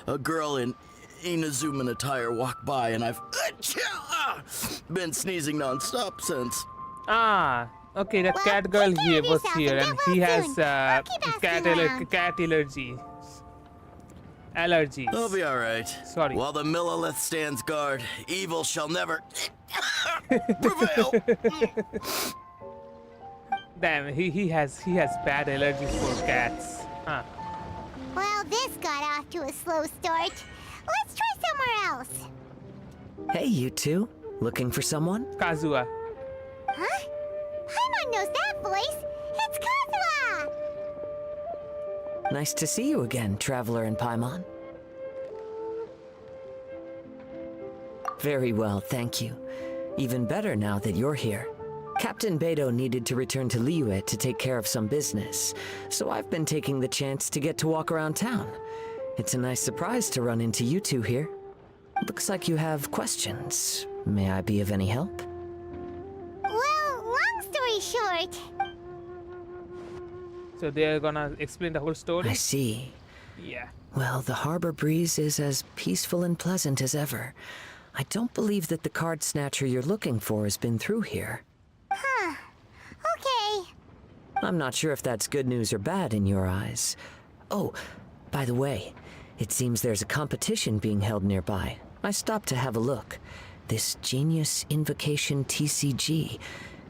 a girl in Inazuman attire walked by, and I've been sneezing nonstop since. Ah, okay, the cat girl here was here, and he has cat allergies. I'll be all right. Sorry. While the Millilith stands guard, evil shall never prevail. Damn, he has bad allergies for cats. Huh. Well, this got off to a slow start. Let's try somewhere else. Hey, you two. Looking for someone? Kazuha. Huh? Paimon knows that voice. It's Kazuha! Nice to see you again, Traveler and Paimon. Very well, thank you. Even better now that you're here. Captain Beidou needed to return to Liyue to take care of some business, so I've been taking the chance to get to walk around town. It's a nice surprise to run into you two here. Looks like you have questions. May I be of any help? Well, long story short... So they're gonna explain the whole story? I see. Yeah. Well, the harbor breeze is as peaceful and pleasant as ever. I don't believe that the card snatcher you're looking for has been through here. Huh. Okay. I'm not sure if that's good news or bad in your eyes. Oh, by the way, it seems there's a competition being held nearby. I stopped to have a look. This Genius Invocation TCG.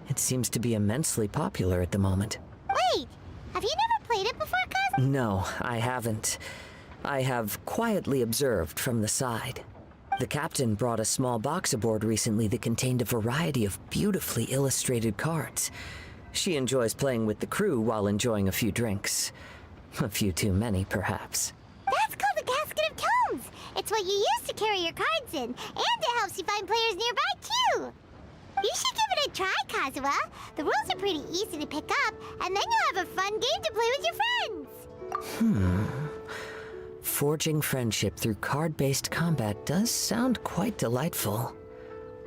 It seems to be immensely popular at the moment. Wait, have you never played it before, Kaz? No, I haven't. I have quietly observed from the side. The captain brought a small box aboard recently that contained a variety of beautifully illustrated cards. She enjoys playing with the crew while enjoying a few drinks. A few too many, perhaps. That's called the Casket of Tomes. It's what you use to carry your cards in, and it helps you find players nearby, too. You should give it a try, Kazuha. The rules are pretty easy to pick up, and then you'll have a fun game to play with your friends. Forging friendship through card-based combat does sound quite delightful.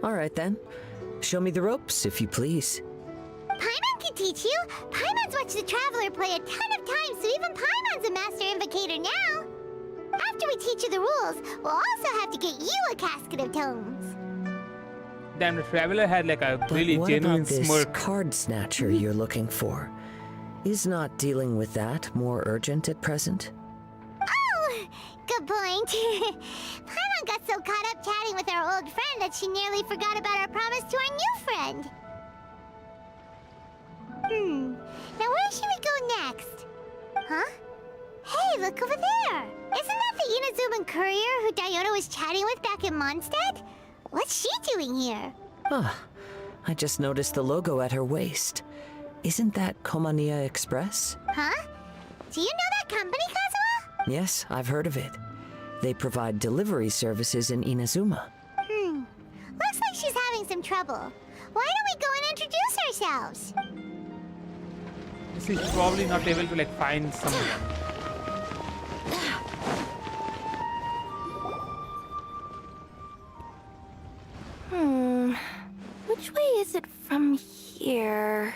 All right, then. Show me the ropes, if you please. Paimon can teach you. Paimon's watched the Traveler play a ton of times, so even Paimon's a master invocator now. After we teach you the rules, we'll also have to get you a Casket of Tomes. Damn, the Traveler had like a really But what genuine about this smirk. card snatcher you're looking for? Is not dealing with that more urgent at present? Oh, good point. Paimon got so caught up chatting with our old friend that she nearly forgot about our promise to our new friend. Now where should we go next? Huh? Hey, look over there! Isn't that the Inazuman courier who Diona was chatting with back in Mondstadt? What's she doing here? Ah, I just noticed the logo at her waist. Isn't that Komania Express? Huh? Do you know that company, Kazuha? Yes, I've heard of it. They provide delivery services in Inazuma. Looks like she's having some trouble. Why don't we go and introduce ourselves? She's probably not able to like find someone. Which way is it from here?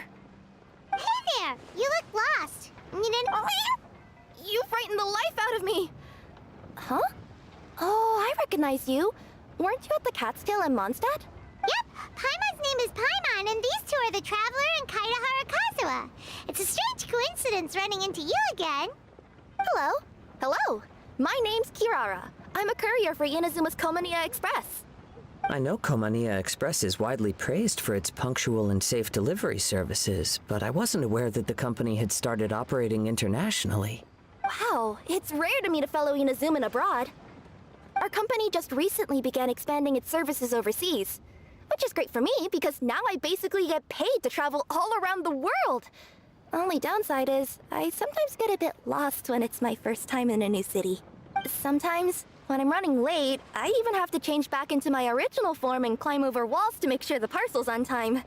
Hey there! You look lost. You didn't... You frightened the life out of me! Huh? Oh, I recognize you. Weren't you at the Catskill in Mondstadt? Yep, Paimon's name is Paimon, and these two are the Traveler and Kaitahara Kazuha. It's a strange coincidence running into you again. Hello. Hello. My name's Kirara. I'm a courier for Inazuma's Komaniya Express. I know Komaniya Express is widely praised for its punctual and safe delivery services, but I wasn't aware that the company had started operating internationally. Wow, it's rare to meet a fellow Inazuman abroad. Our company just recently began expanding its services overseas, which is great for me because now I basically get paid to travel all around the world. Only downside is I sometimes get a bit lost when it's my first time in a new city. Sometimes, when I'm running late, I even have to change back into my original form and climb over walls to make sure the parcel's on time.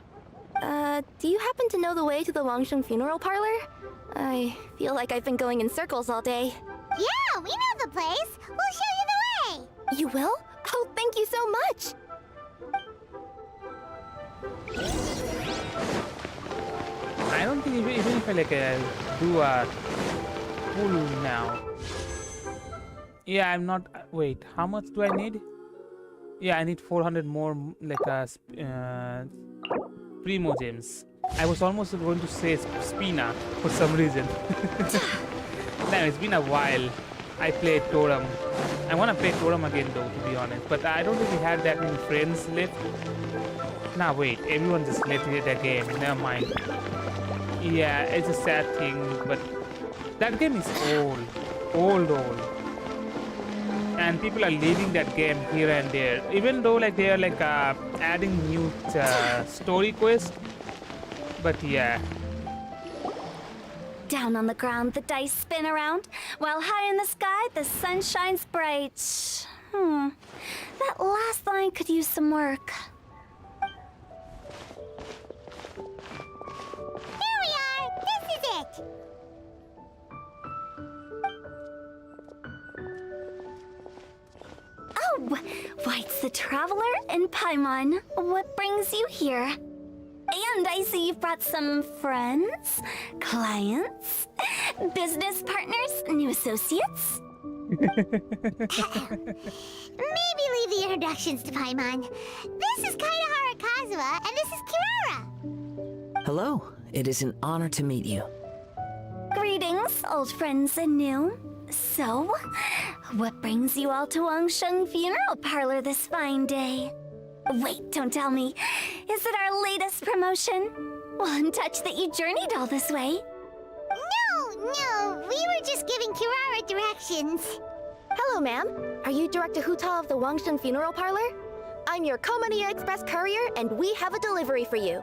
Do you happen to know the way to the Wangsheng funeral parlor? I feel like I've been going in circles all day. Yeah, we know the place. We'll show you the way. You will? Oh, thank you so much! I don't think even if I like do a pull now. Yeah, I'm not. Wait, how much do I need? Yeah, I need 400 more like Primo gems. I was almost going to say Spina for some reason. Damn, it's been a while. I played Totem. I want to play Totem again though, to be honest. But I don't really have that many friends left. Nah, wait. Everyone just left the game. Never mind. Yeah, it's a sad thing, but that game is old. And people are leaving that game here and there. Even though like they are like adding new story quests. But yeah. Down on the ground, the dice spin around, while high in the sky, the sun shines bright. That last line could use some work. Here we are! This is it! Oh, why, it's the Traveler and Paimon. What brings you here? And I see you've brought some friends, clients, business partners, new associates. Maybe leave the introductions to Paimon. This is Kaitahara Kazuha, and this is Kirara. Hello, it is an honor to meet you. Greetings, old friends and new. So, what brings you all to Wangsheng Funeral Parlor this fine day? Wait, don't tell me. Is it our latest promotion? Well, I'm touched that you journeyed all this way. No, we were just giving Kirara directions. Hello, ma'am. Are you Director Huta of the Wangsheng Funeral Parlor? I'm your Komaniya Express courier, and we have a delivery for you.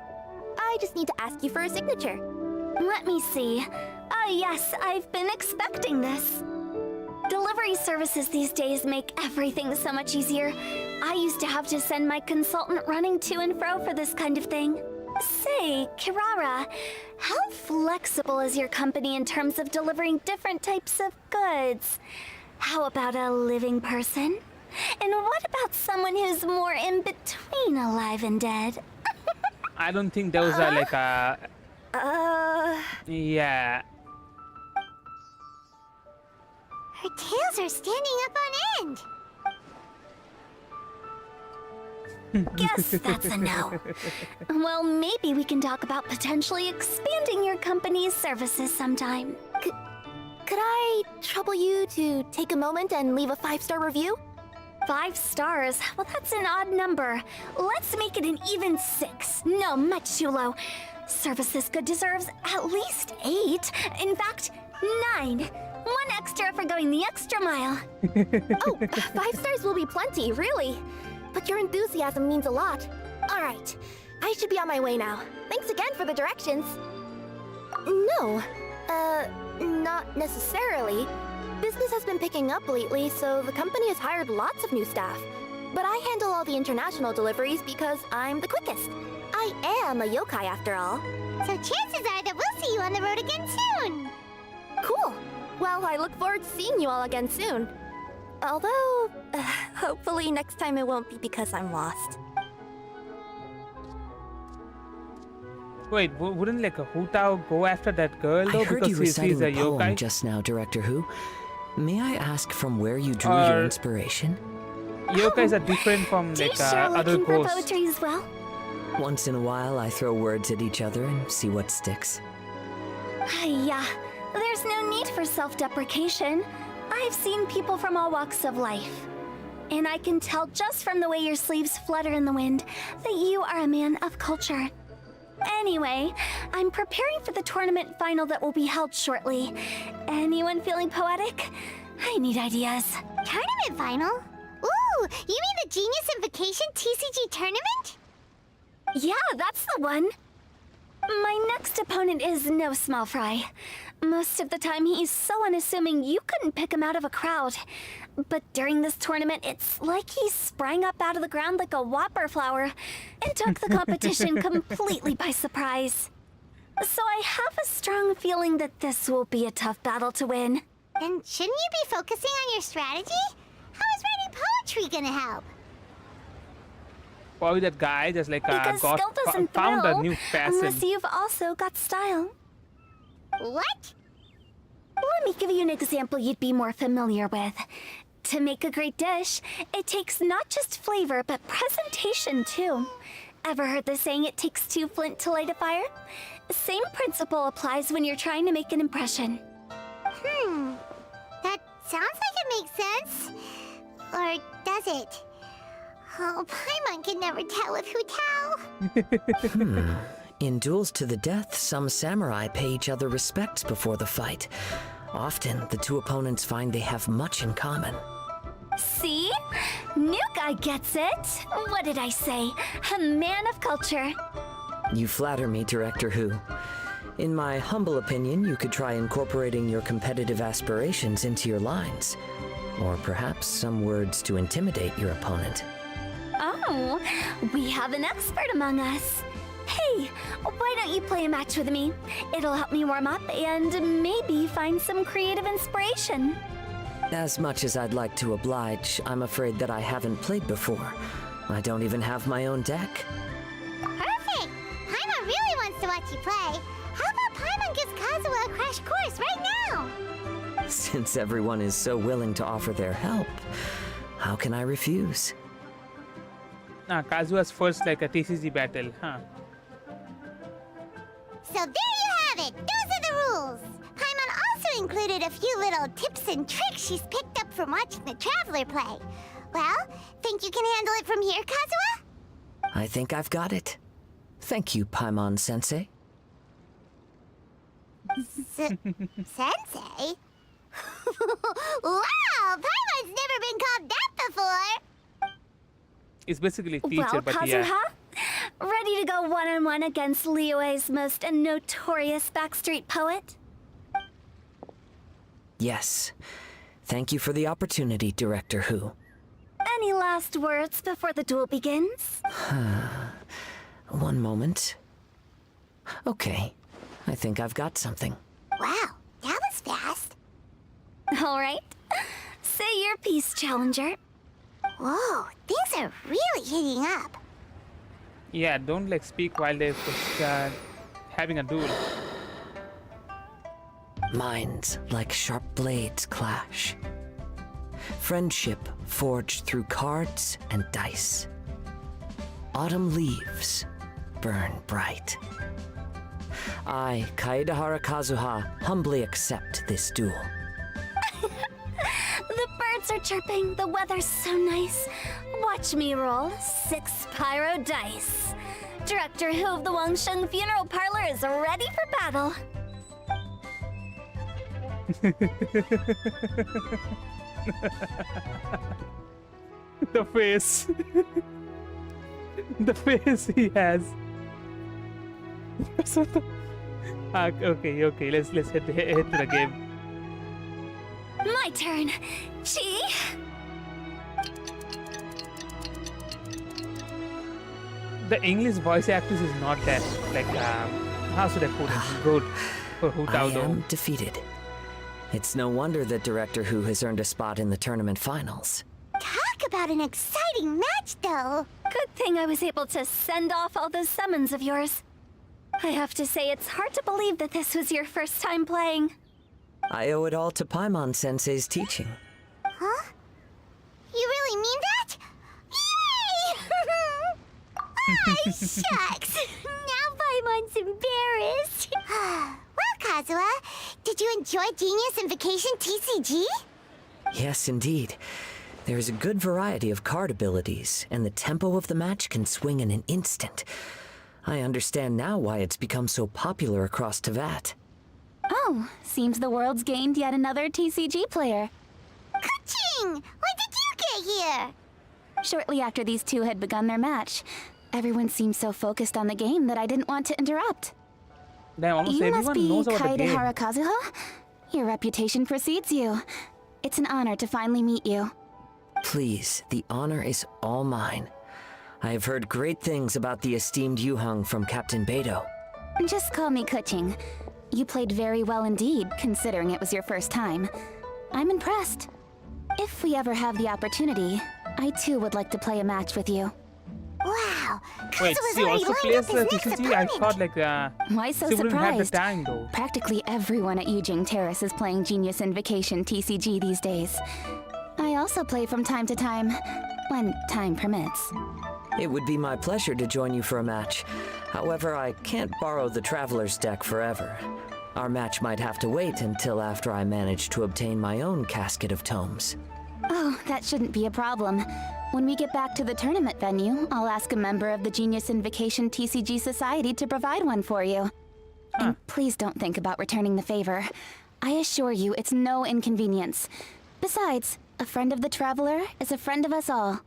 I just need to ask you for a signature. Let me see. Ah, yes, I've been expecting this. Delivery services these days make everything so much easier. I used to have to send my consultant running to and fro for this kind of thing. Say, Kirara, how flexible is your company in terms of delivering different types of goods? How about a living person? And what about someone who's more in between alive and dead? I don't think those are like yeah. Her tails are standing up on end. Guess that's a no. Well, maybe we can talk about potentially expanding your company's services sometime. Could I trouble you to take a moment and leave a 5-star review? 5 stars? Well, that's an odd number. Let's make it an even 6. No, much too low. Service this good deserves at least 8. In fact, 9. 1 extra for going the extra mile. Oh, 5 stars will be plenty, really. But your enthusiasm means a lot. All right, I should be on my way now. Thanks again for the directions. No, not necessarily. Business has been picking up lately, so the company has hired lots of new staff. But I handle all the international deliveries because I'm the quickest. I am a yokai after all. So chances are that we'll see you on the road again soon. Cool. Well, I look forward to seeing you all again soon. Although, hopefully next time it won't be because I'm lost. Wait, wouldn't like a Hutao go after that girl though? I heard you Because she's reciting a a poem yokai? just now, Director Who. May I ask from where you drew your inspiration? Yokais are different from Do you like sure other looking for ghosts. poetry as well? Once in a while, I throw words at each other and see what sticks. Yeah, there's no need for self-deprecation. I've seen people from all walks of life. And I can tell just from the way your sleeves flutter in the wind that you are a man of culture. Anyway, I'm preparing for the tournament final that will be held shortly. Anyone feeling poetic? I need ideas. Tournament final? Ooh, you mean the Genius Invocation TCG tournament? Yeah, that's the one. My next opponent is no small fry. Most of the time he's so unassuming you couldn't pick him out of a crowd. But during this tournament, it's like he sprang up out of the ground like a whopper flower and took the competition completely by surprise. So I have a strong feeling that this will be a tough battle to win. Then shouldn't you be focusing on your strategy? How is writing poetry gonna help? Probably that guy just like Because got skill doesn't found a thrill new facet. unless you've also got style. What? Let me give you an example you'd be more familiar with. To make a great dish, it takes not just flavor, but presentation too. Ever heard the saying, it takes two flint to light a fire? Same principle applies when you're trying to make an impression. That sounds like it makes sense. Or does it? Oh, Paimon can never tell with Hutao. In duels to the death, some samurai pay each other respects before the fight. Often, the two opponents find they have much in common. See? New guy gets it. What did I say? A man of culture. You flatter me, Director Who. In my humble opinion, you could try incorporating your competitive aspirations into your lines. Or perhaps some words to intimidate your opponent. Oh, we have an expert among us. Hey, why don't you play a match with me? It'll help me warm up and maybe find some creative inspiration. As much as I'd like to oblige, I'm afraid that I haven't played before. I don't even have my own deck. Perfect! Paimon really wants to watch you play. How about Paimon gives Kazuha a crash course right now? Since everyone is so willing to offer their help, how can I refuse? Kazuha's first like a TCG battle, huh? So there you have it! Those are the rules! Paimon also included a few little tips and tricks she's picked up from watching the Traveler play. Well, think you can handle it from here, Kazuha? I think I've got it. Thank you, Paimon-sensei. Sensei? Wow! Paimon's never been called that before! It's basically teacher, Well, but Kazuha, yeah. ready to go one-on-one against Liyue's most notorious backstreet poet? Yes. Thank you for the opportunity, Director Who. Any last words before the duel begins? One moment. Okay. I think I've got something. Wow, that was fast. All right. Say your piece, Challenger. Whoa, things are really heating up. Yeah, don't like speak while they're having a duel. Minds like sharp blades clash. Friendship forged through cards and dice. Autumn leaves burn bright. I, Kaedahara Kazuha, humbly accept this duel. The birds are chirping, the weather's so nice. Watch me roll 6 pyro dice. Director Who of the Wangsheng Funeral Parlor is ready for battle. The face. The face he has. Okay, let's head to the game. My turn. Chi? The English voice actress is not that like how should I put it? Good for Hu I Tao though. am defeated. It's no wonder that Director Hu has earned a spot in the tournament finals. Talk about an exciting match, though. Good thing I was able to send off all those summons of yours. I have to say, it's hard to believe that this was your first time playing. I owe it all to Paimon Sensei's teaching. Huh? You really mean that? Yay! Ah, shucks! Now Paimon's embarrassed. Well, Kazuha, did you enjoy Genius Invocation TCG? Yes, indeed. There is a good variety of card abilities, and the tempo of the match can swing in an instant. I understand now why it's become so popular across Teyvat. Oh, seems the world's gained yet another TCG player. Ka-ching! When did you get here? Shortly after these two had begun their match, everyone seemed so focused on the game that I didn't want to interrupt. Damn, almost You must everyone be knows about the game. Kaedehara Kazuha? Your reputation precedes you. It's an honor to finally meet you. Please, the honor is all mine. I have heard great things about the esteemed Yuheng from Captain Beidou. Just call me Kuching. You played very well indeed, considering it was your first time. I'm impressed. If we ever have the opportunity, I too would like to play a match with you. Wow! Wait, Kazuha's she already also lined up plays his the next TCG? I opponent. thought like Why so she wouldn't have the surprised? time though. Practically everyone at Yujing Terrace is playing Genius Invocation TCG these days. I also play from time to time, when time permits. It would be my pleasure to join you for a match. However, I can't borrow the Traveler's deck forever. Our match might have to wait until after I manage to obtain my own casket of tomes. Oh, that shouldn't be a problem. When we get back to the tournament venue, I'll ask a member of the Genius Invocation TCG Society to provide one for you. And please don't think about returning the favor. I assure you it's no inconvenience. Besides, a friend of the Traveler is a friend of us all.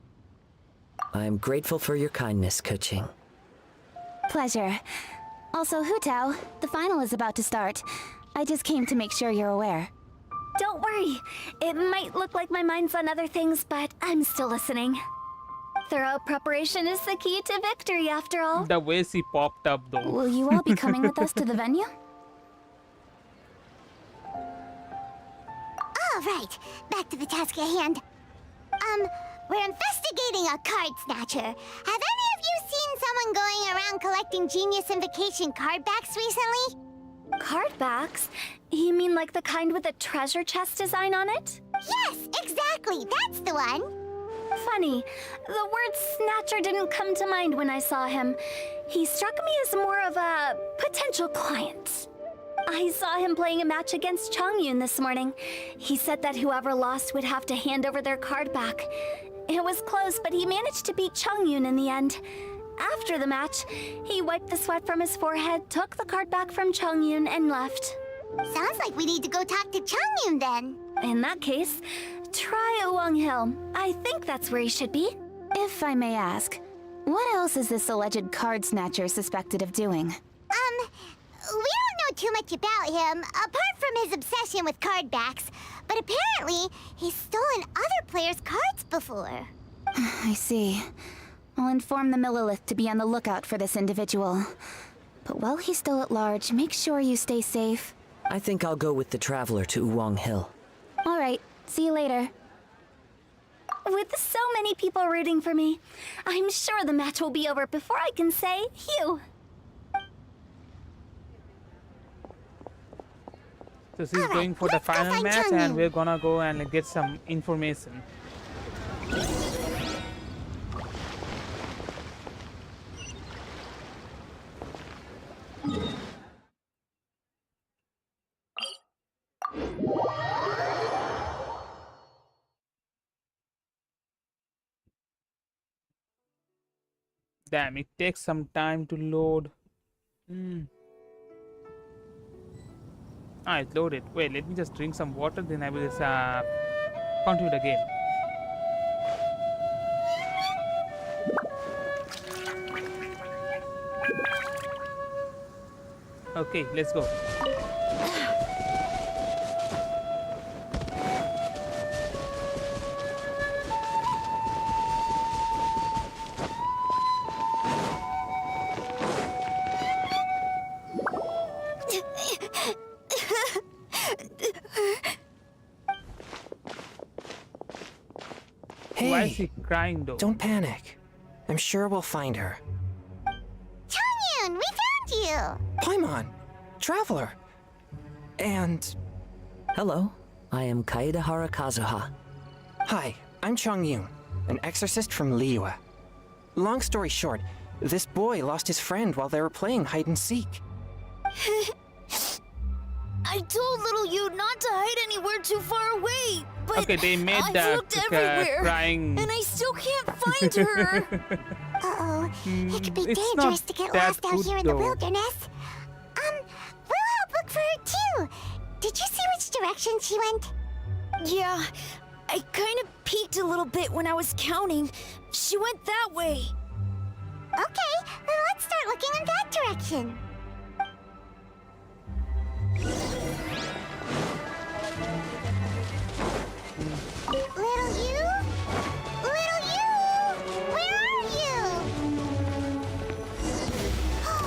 I am grateful for your kindness, Kuching. Pleasure. Also, Hu Tao, the final is about to start. I just came to make sure you're aware. Don't worry. It might look like my mind's on other things, but I'm still listening. Thorough preparation is the key to victory, after all. The way she popped up though. Will you all be coming with us to the venue? All right, back to the task at hand. We're investigating a card snatcher. Have any of you seen someone going around collecting Genius Invocation card backs recently? Card backs? You mean like the kind with a treasure chest design on it? Yes, exactly. That's the one. Funny, the word snatcher didn't come to mind when I saw him. He struck me as more of a potential client. I saw him playing a match against Chongyun this morning. He said that whoever lost would have to hand over their card back. It was close, but he managed to beat Chongyun in the end. After the match, he wiped the sweat from his forehead, took the card back from Chongyun, and left. Sounds like we need to go talk to Chongyun then. In that case, try Uwang Hill. I think that's where he should be. If I may ask, what else is this alleged card snatcher suspected of doing? We don't know too much about him, apart from his obsession with card backs. But apparently, he's stolen other players' cards before. I see. I'll inform the Millilith to be on the lookout for this individual. But while he's still at large, make sure you stay safe. I think I'll go with the Traveler to Uwang Hill. All right, see you later. With so many people rooting for me, I'm sure the match will be over before I can say Hugh. So she's going for the final match and we're gonna go and like, get some information. Damn, it takes some time to load. It's loaded. Wait, let me just drink some water, then I will just continue the game. Okay, let's go. Why is Hey, he crying though? don't panic. I'm sure we'll find her. Changyun, we found you! Paimon, Traveler. And... Hello, I am Kaedahara Kazuha. Hi, I'm Changyun, an exorcist from Liyue. Long story short, this boy lost his friend while they were playing hide and seek. I told little you not to hide anywhere too far away, but Okay, they made I've that looked everywhere, crying. and I still can't find her. Uh-oh, it could be It's dangerous not to get that lost out good, here in the though. wilderness. We'll help look for her too. Did you see which direction she went? Yeah, I kind of peeked a little bit when I was counting. She went that way. Okay, then let's start looking in that direction. Little you? Little you? Where are you?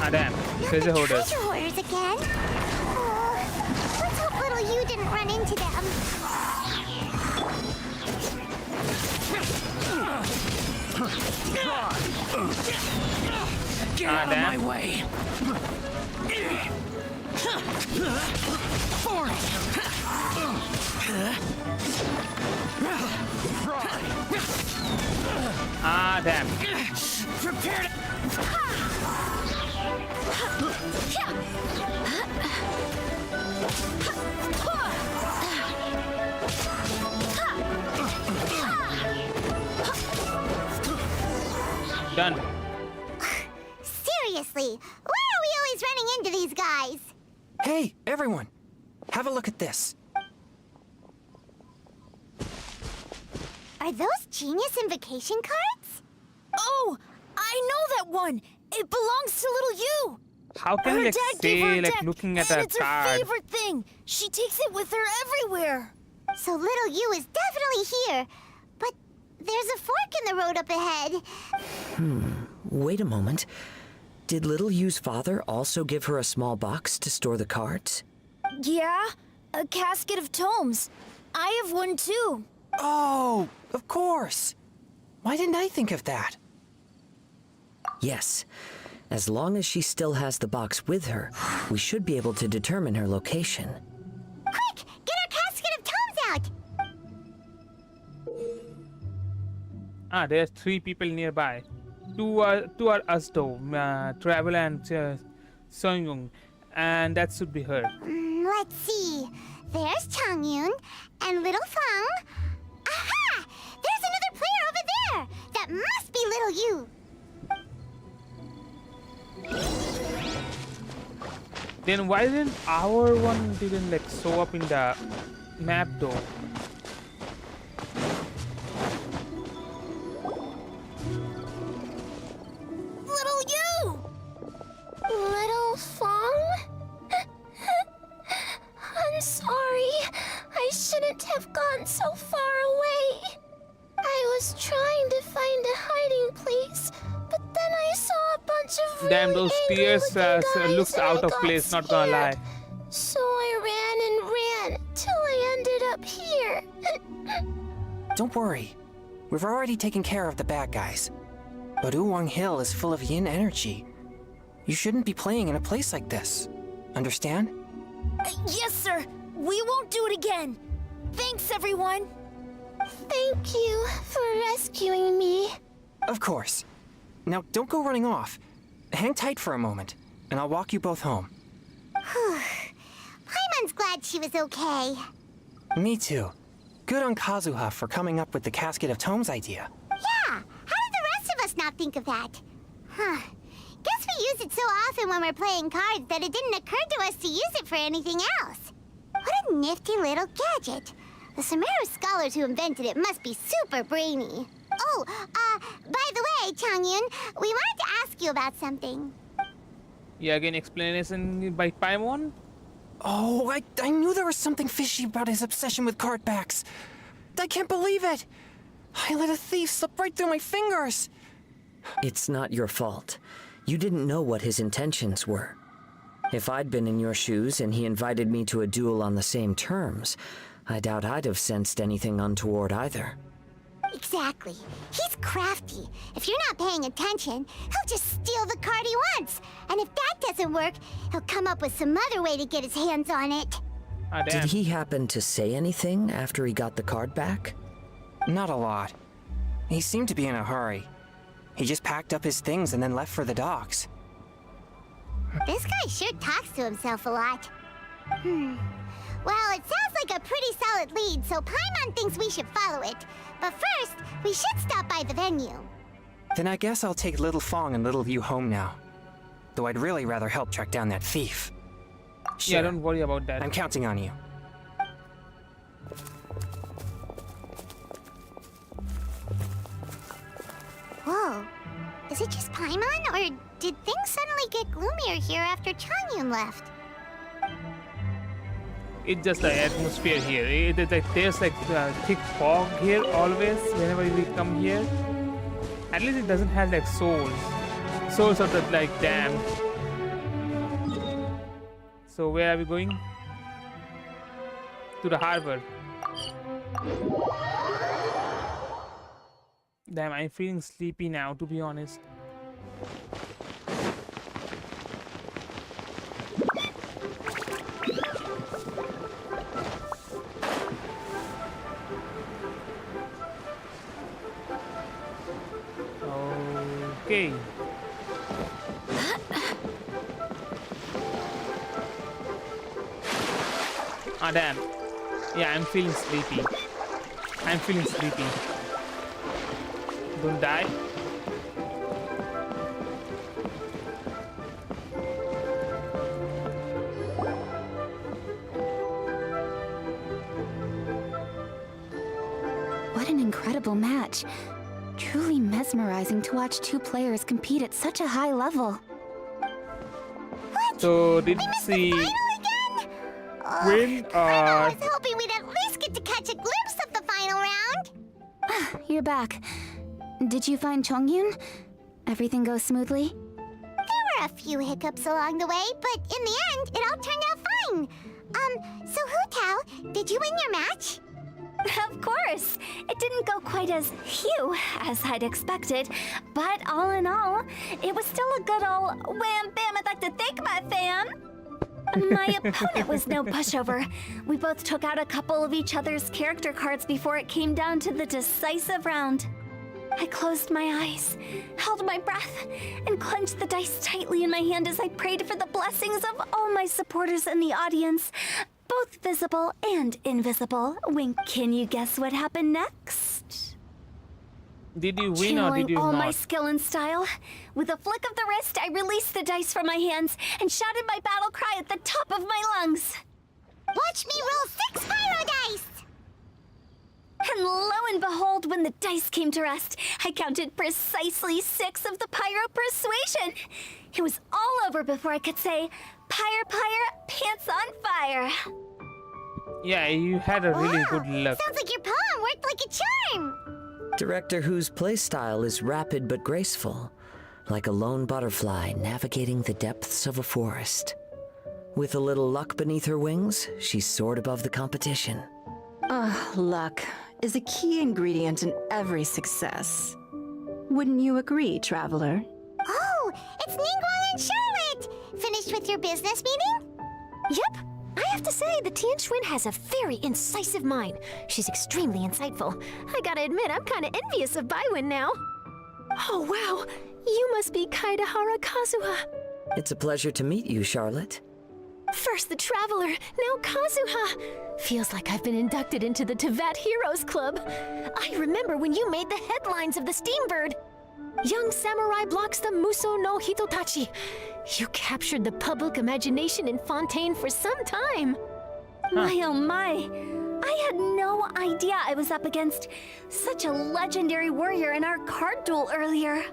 Ah, damn. Not Treasure the hoarders. treasure hoarders again. Oh, let's hope little you didn't run into them. Get Ah, out of my damn. way! Ah, damn. Prepare to... Done. Seriously, why are we always running into these guys? Hey, everyone! Have a look at this. Are those genius invocation cards? Oh, I know that one. It belongs to little you. How can Her you like dad gave her say a like deck, looking at and a it's her card? favorite thing. She takes it with her everywhere. So little you is definitely here. But there's a fork in the road up ahead. Wait a moment. Did Little Yu's father also give her a small box to store the cards? Yeah, a casket of tomes. I have one too. Oh, of course. Why didn't I think of that? Yes. As long as she still has the box with her, we should be able to determine her location. Quick, get our casket of tomes out. Ah, there's 3 people nearby. Two are us though, Travel and Songyung, and that should be her. Let's see. There's Changyun and little Fang. Aha! There's another player over there. That must be little you. Then why didn't our one didn't like show up in the map though? Little you! Little Fang? I'm sorry. I shouldn't have gone so far away. I was trying to find a hiding place, but then I saw a bunch of Damn, really those angry tears looking guys looks and out I of got place, not gonna scared. lie. So I ran and ran till I ended up here. Don't worry. We've already taken care of the bad guys. But Uwang Hill is full of yin energy. You shouldn't be playing in a place like this. Understand? Yes, sir. We won't do it again. Thanks, everyone. Thank you for rescuing me. Of course. Now, don't go running off. Hang tight for a moment, and I'll walk you both home. Paimon's glad she was okay. Me too. Good on Kazuha for coming up with the Casket of Tomes idea. Yeah, how did the rest of us not think of that? Huh. Guess we use it so often when we're playing cards that it didn't occur to us to use it for anything else. What a nifty little gadget. The Sumeru scholars who invented it must be super brainy. Oh, by the way, Changyun, we wanted to ask you about something. Yeah, again, explanation by Paimon. Oh, I knew there was something fishy about his obsession with card backs. I can't believe it. I let a thief slip right through my fingers. It's not your fault. You didn't know what his intentions were. If I'd been in your shoes and he invited me to a duel on the same terms, I doubt I'd have sensed anything untoward either. Exactly. He's crafty. If you're not paying attention, he'll just steal the card he wants. And if that doesn't work, he'll come up with some other way to get his hands on it. Ah, damn. Did he happen to say anything after he got the card back? Not a lot. He seemed to be in a hurry. He just packed up his things and then left for the docks. This guy sure talks to himself a lot. Well, it sounds like a pretty solid lead, so Paimon thinks we should follow it. But first, we should stop by the venue. Then I guess I'll take Little Fong and Little Yu home now. Though I'd really rather help track down that thief. Sure. Yeah, don't worry about that. I'm counting on you. Whoa. Is it just Paimon, or did things suddenly get gloomier here after Changyun left? It's just the atmosphere here. There's like thick fog here always whenever we come here. At least it doesn't have like souls. Souls are the like damned. So where are we going? To the harbor. Damn, I'm feeling sleepy now, to be honest. Okay. Ah, damn. Yeah, I'm feeling sleepy. I'm feeling sleepy. Don't die. What an incredible match. Truly mesmerizing to watch two players compete at such a high level. So, did you see win I or... was hoping we'd at least get to catch a glimpse of the final round. You're back. Did you find Chongyun? Everything goes smoothly? There were a few hiccups along the way, but in the end, it all turned out fine. So Hu Tao, did you win your match? Of course! It didn't go quite as phew as I'd expected, but all in all, it was still a good old wham bam. I'd like to thank my fam! My opponent was no pushover. We both took out a couple of each other's character cards before it came down to the decisive round. I closed my eyes, held my breath, and clenched the dice tightly in my hand as I prayed for the blessings of all my supporters in the audience, both visible and invisible. Wink, can you guess what happened next? Did you win or did you all not? my skill and style, with a flick of the wrist, I released the dice from my hands and shouted my battle cry at the top of my lungs. Watch me roll 6 pyro dice! And lo and behold, when the dice came to rest, I counted precisely 6 of the pyro persuasion. It was all over before I could say, pyre, pyre, pants on fire. Yeah, you had a really good luck. Sounds like your poem worked like a charm. Director Who's playstyle is rapid but graceful, like a lone butterfly navigating the depths of a forest. With a little luck beneath her wings, she soared above the competition. Luck is a key ingredient in every success. Wouldn't you agree, Traveler? Oh, it's Ningguang and Charlotte! Finished with your business meeting? Yep. I have to say, the Tianxuan has a very incisive mind. She's extremely insightful. I gotta admit, I'm kinda envious of Baiwen now. Oh, wow. You must be Kaidahara Kazuha. It's a pleasure to meet you, Charlotte. First the Traveler, now Kazuha. Feels like I've been inducted into the Tevat Heroes Club. I remember when you made the headlines of the Steambird. Young samurai blocks the Muso no Hitotachi. You captured the public imagination in Fontaine for some time. My oh my. I had no idea I was up against such a legendary warrior in our card duel earlier.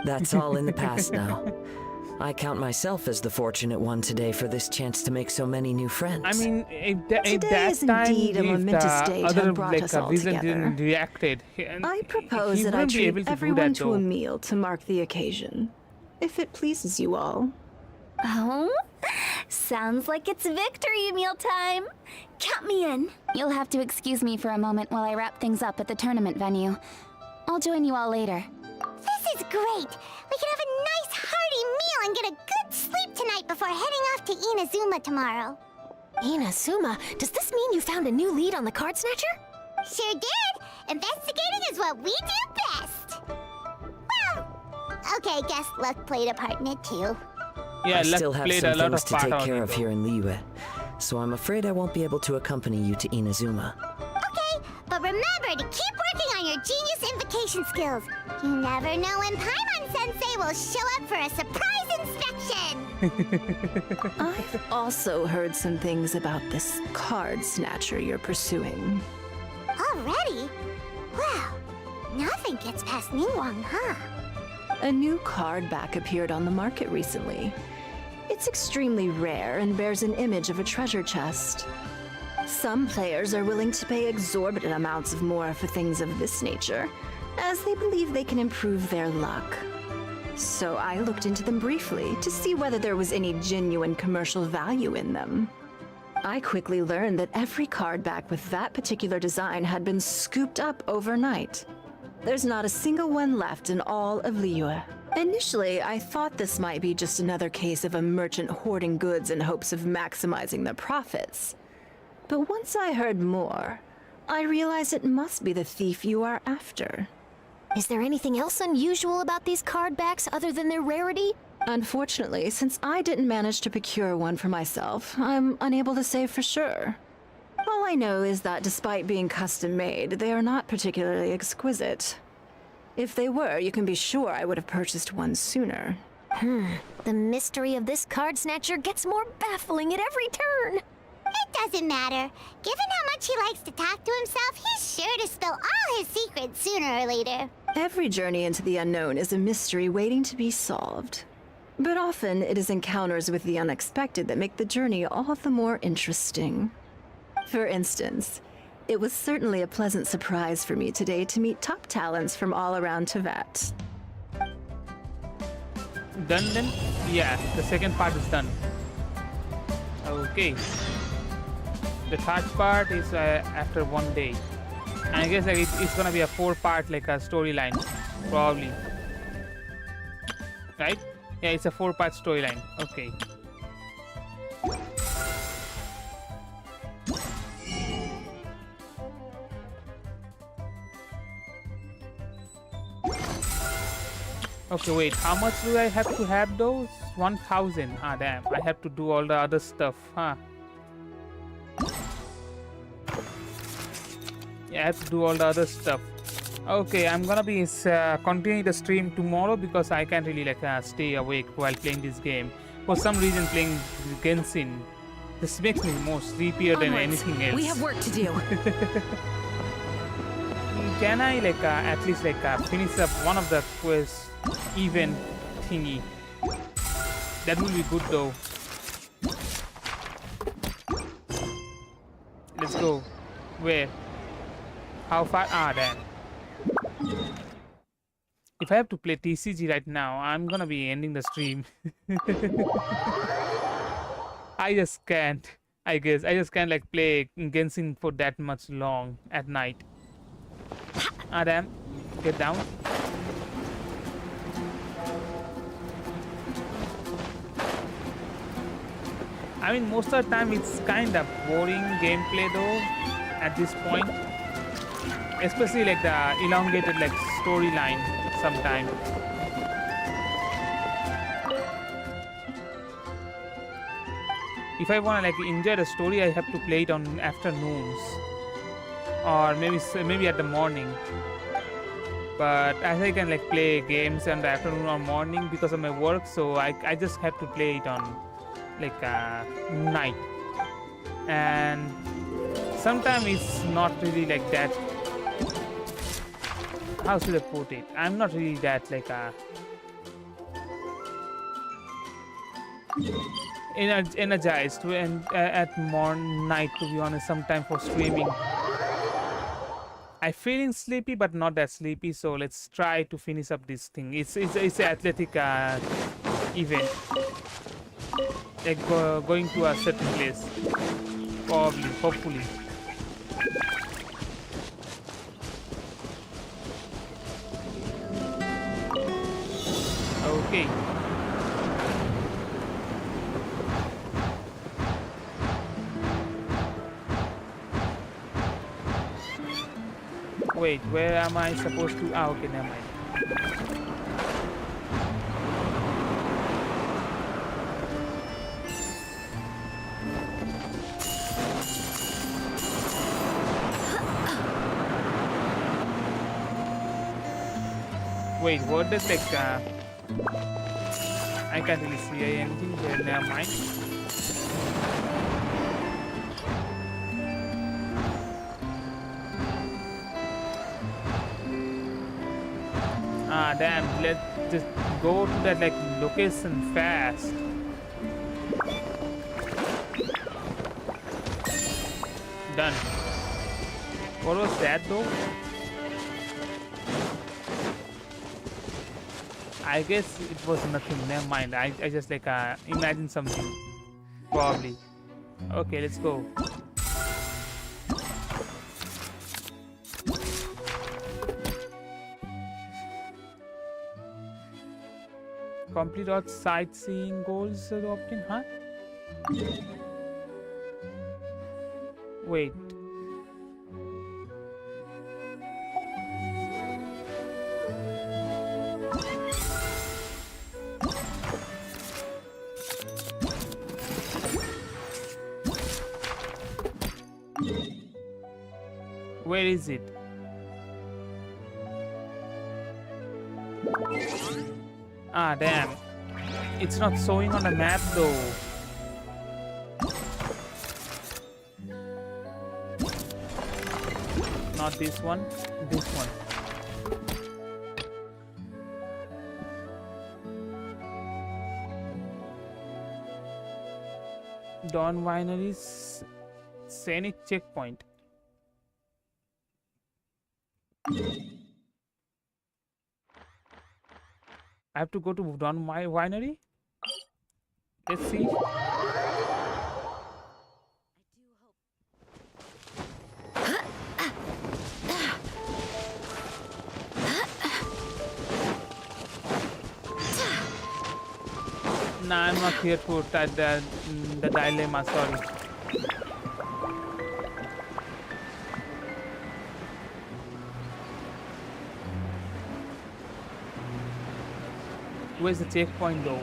That's all in the past now. I count myself as the fortunate one today for this chance to make so many new friends. I mean, if that Today is time, indeed a if momentous the day to other have brought us all reason together. didn't reacted, I propose he that I wouldn't be treat able to do everyone that, to though. a meal to mark the occasion, if it pleases you all. Oh? Sounds like it's victory meal time. Count me in. You'll have to excuse me for a moment while I wrap things up at the tournament venue. I'll join you all later. This is great! We can have a nice hearty meal and get a good sleep tonight before heading off to Inazuma tomorrow. Inazuma, does this mean you found a new lead on the card snatcher? Sure did! Investigating is what we do best! Well, okay, guess luck played a part in it too. Yeah, I Luck still have played some a lot things of to part take on care it, of though. here in Liyue, so I'm afraid I won't be able to accompany you to Inazuma. Okay, but remember to keep working on your genius invocation skills. You never know when Paimon-sensei will show up for a surprise inspection! I've also heard some things about this card snatcher you're pursuing. Already? Wow, nothing gets past Ningguang, huh? A new card back appeared on the market recently. It's extremely rare and bears an image of a treasure chest. Some players are willing to pay exorbitant amounts of more for things of this nature, as they believe they can improve their luck. So I looked into them briefly to see whether there was any genuine commercial value in them. I quickly learned that every card back with that particular design had been scooped up overnight. There's not a single one left in all of Liyue. Initially, I thought this might be just another case of a merchant hoarding goods in hopes of maximizing their profits. But once I heard more, I realized it must be the thief you are after. Is there anything else unusual about these card backs other than their rarity? Unfortunately, since I didn't manage to procure one for myself, I'm unable to say for sure. All I know is that despite being custom-made, they are not particularly exquisite. If they were, you can be sure I would have purchased one sooner. The mystery of this card snatcher gets more baffling at every turn. It doesn't matter. Given how much he likes to talk to himself, he's sure to spill all his secrets sooner or later. Every journey into the unknown is a mystery waiting to be solved. But often it is encounters with the unexpected that make the journey all the more interesting. For instance, it was certainly a pleasant surprise for me today to meet top talents from all around Teyvat. Done then? Yeah, the second part is done. Okay. The third part is after 1 day. And I guess like it's gonna be a 4-part like a storyline, probably. Right? Yeah, it's a 4-part storyline. Okay. Okay, wait, how much do I have to have those? 1000. Ah, damn. I have to do all the other stuff, huh? Yeah, I have to do all the other stuff. Okay, I'm gonna be continuing the stream tomorrow because I can't really like stay awake while playing this game. For some reason, playing Genshin, this makes me more sleepier than anything else. We have work to do. Can I like at least like finish up one of the quest event thingy? That will be good though. Let's go. Where? How far? Ah, damn. If I have to play TCG right now, I'm gonna be ending the stream. I just can't. I guess I just can't like play Genshin for that much long at night. Ah, damn. Get down. I mean, most of the time it's kind of boring gameplay though at this point. Especially like the elongated like storyline sometimes. If I wanna like enjoy the story, I have to play it on afternoons. Or maybe at the morning. But as I can like play games in the afternoon or morning because of my work, so I just have to play it on like night. And sometimes it's not really like that. How should I put it? I'm not really that like energized at night, to be honest, sometime for streaming. I'm feeling sleepy, but not that sleepy. So let's try to finish up this thing. It's an athletic event. like going to a certain place. Probably, hopefully. Okay. Wait, where am I supposed to? Ah, okay, never mind. Wait, what does like I can't really see anything there, never mind. Ah damn, let's just go to that like location fast. Done. What was that though? I guess it was nothing, never mind. I just like imagine something. Probably. Okay, let's go. Complete all sightseeing goals obtained, huh? Wait. Where is it? Ah, damn. It's not showing on the map though. Not this one, this one. Dawn Winery's scenic checkpoint. I have to go to Dawn Winery? Let's see. Nah, I'm not here to touch the dilemma, sorry. Where's the checkpoint though?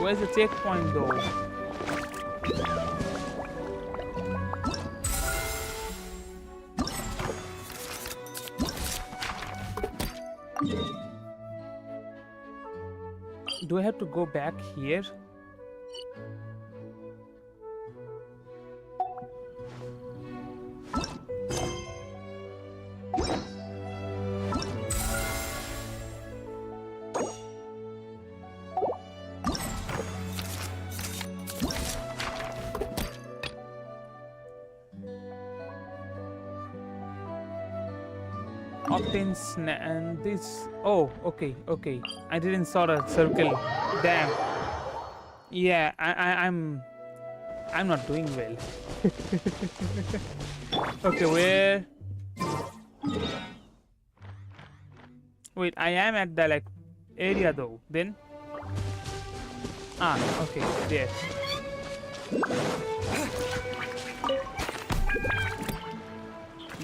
Where's the checkpoint though? Do I have to go back here? And this, oh, okay, I didn't saw the circle. Damn. Yeah, I'm not doing well. Okay, where? Wait, I am at the like area though. Then okay, there.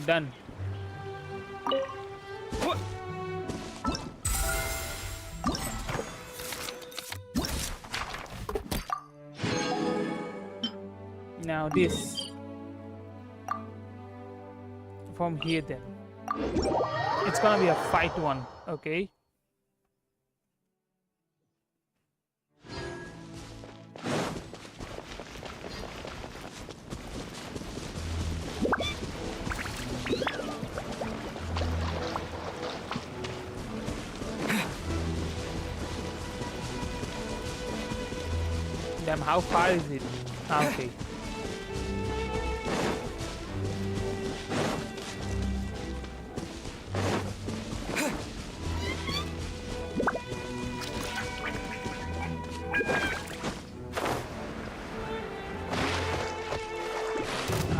Done. Now this from here, then it's gonna be a fight one. Okay, damn, how far is it? Okay.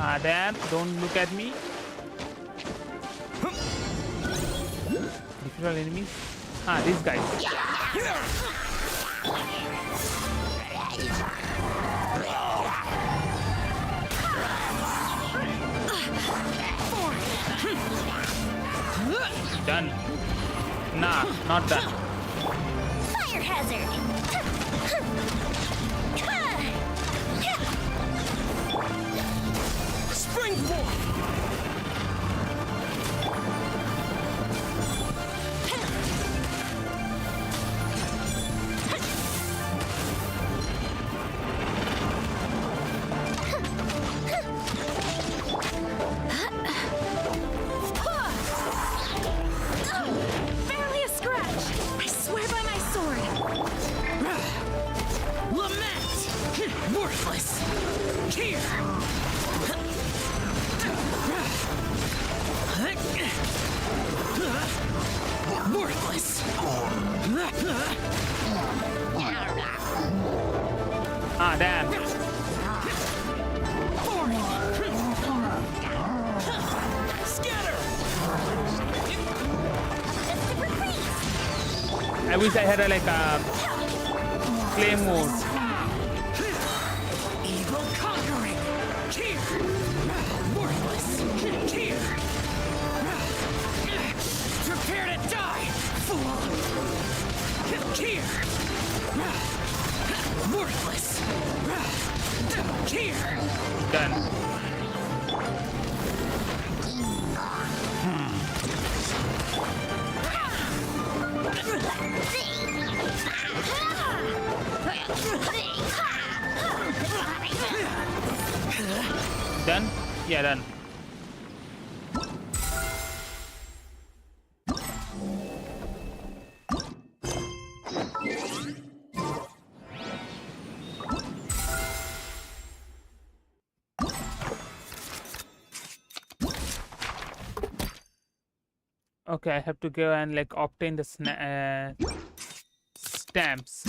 Ah, damn. Don't look at me. Defeat all enemies. Ah, these guys. Done. Nah, not done. Fire hazard! Springboard! Barely a scratch! I swear by my sword! Lament! Worthless! Here! Worthless! Ah, damn. Scatter! I wish I had a flame mode. Evil conquering! Here! Worthless! Here! Prepare to die, fool! Here! Worthless! Here! Done. Done? Yeah, done. Okay, I have to go and obtain the stamps.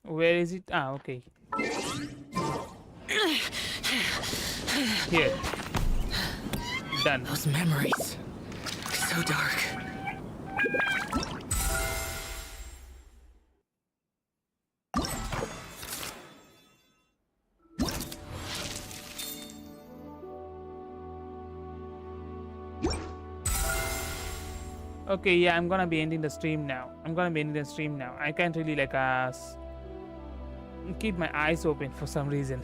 Where is it? Ah, okay. Here. Done. Those memories. So dark. Okay, yeah, I'm gonna be ending the stream now. I can't really keep my eyes open for some reason.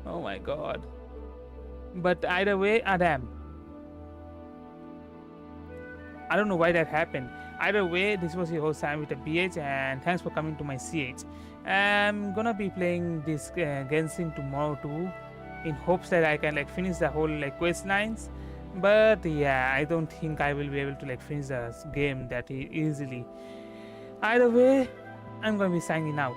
Oh my god. But either way, damn. I don't know why that happened. Either way, this was your host Sam with a BH, and thanks for coming to my CH. I'm gonna be playing this Genshin tomorrow too, in hopes that I can finish the whole quest lines. But yeah, I don't think I will be able to finish the game that easily. Either way, I'm gonna be signing out.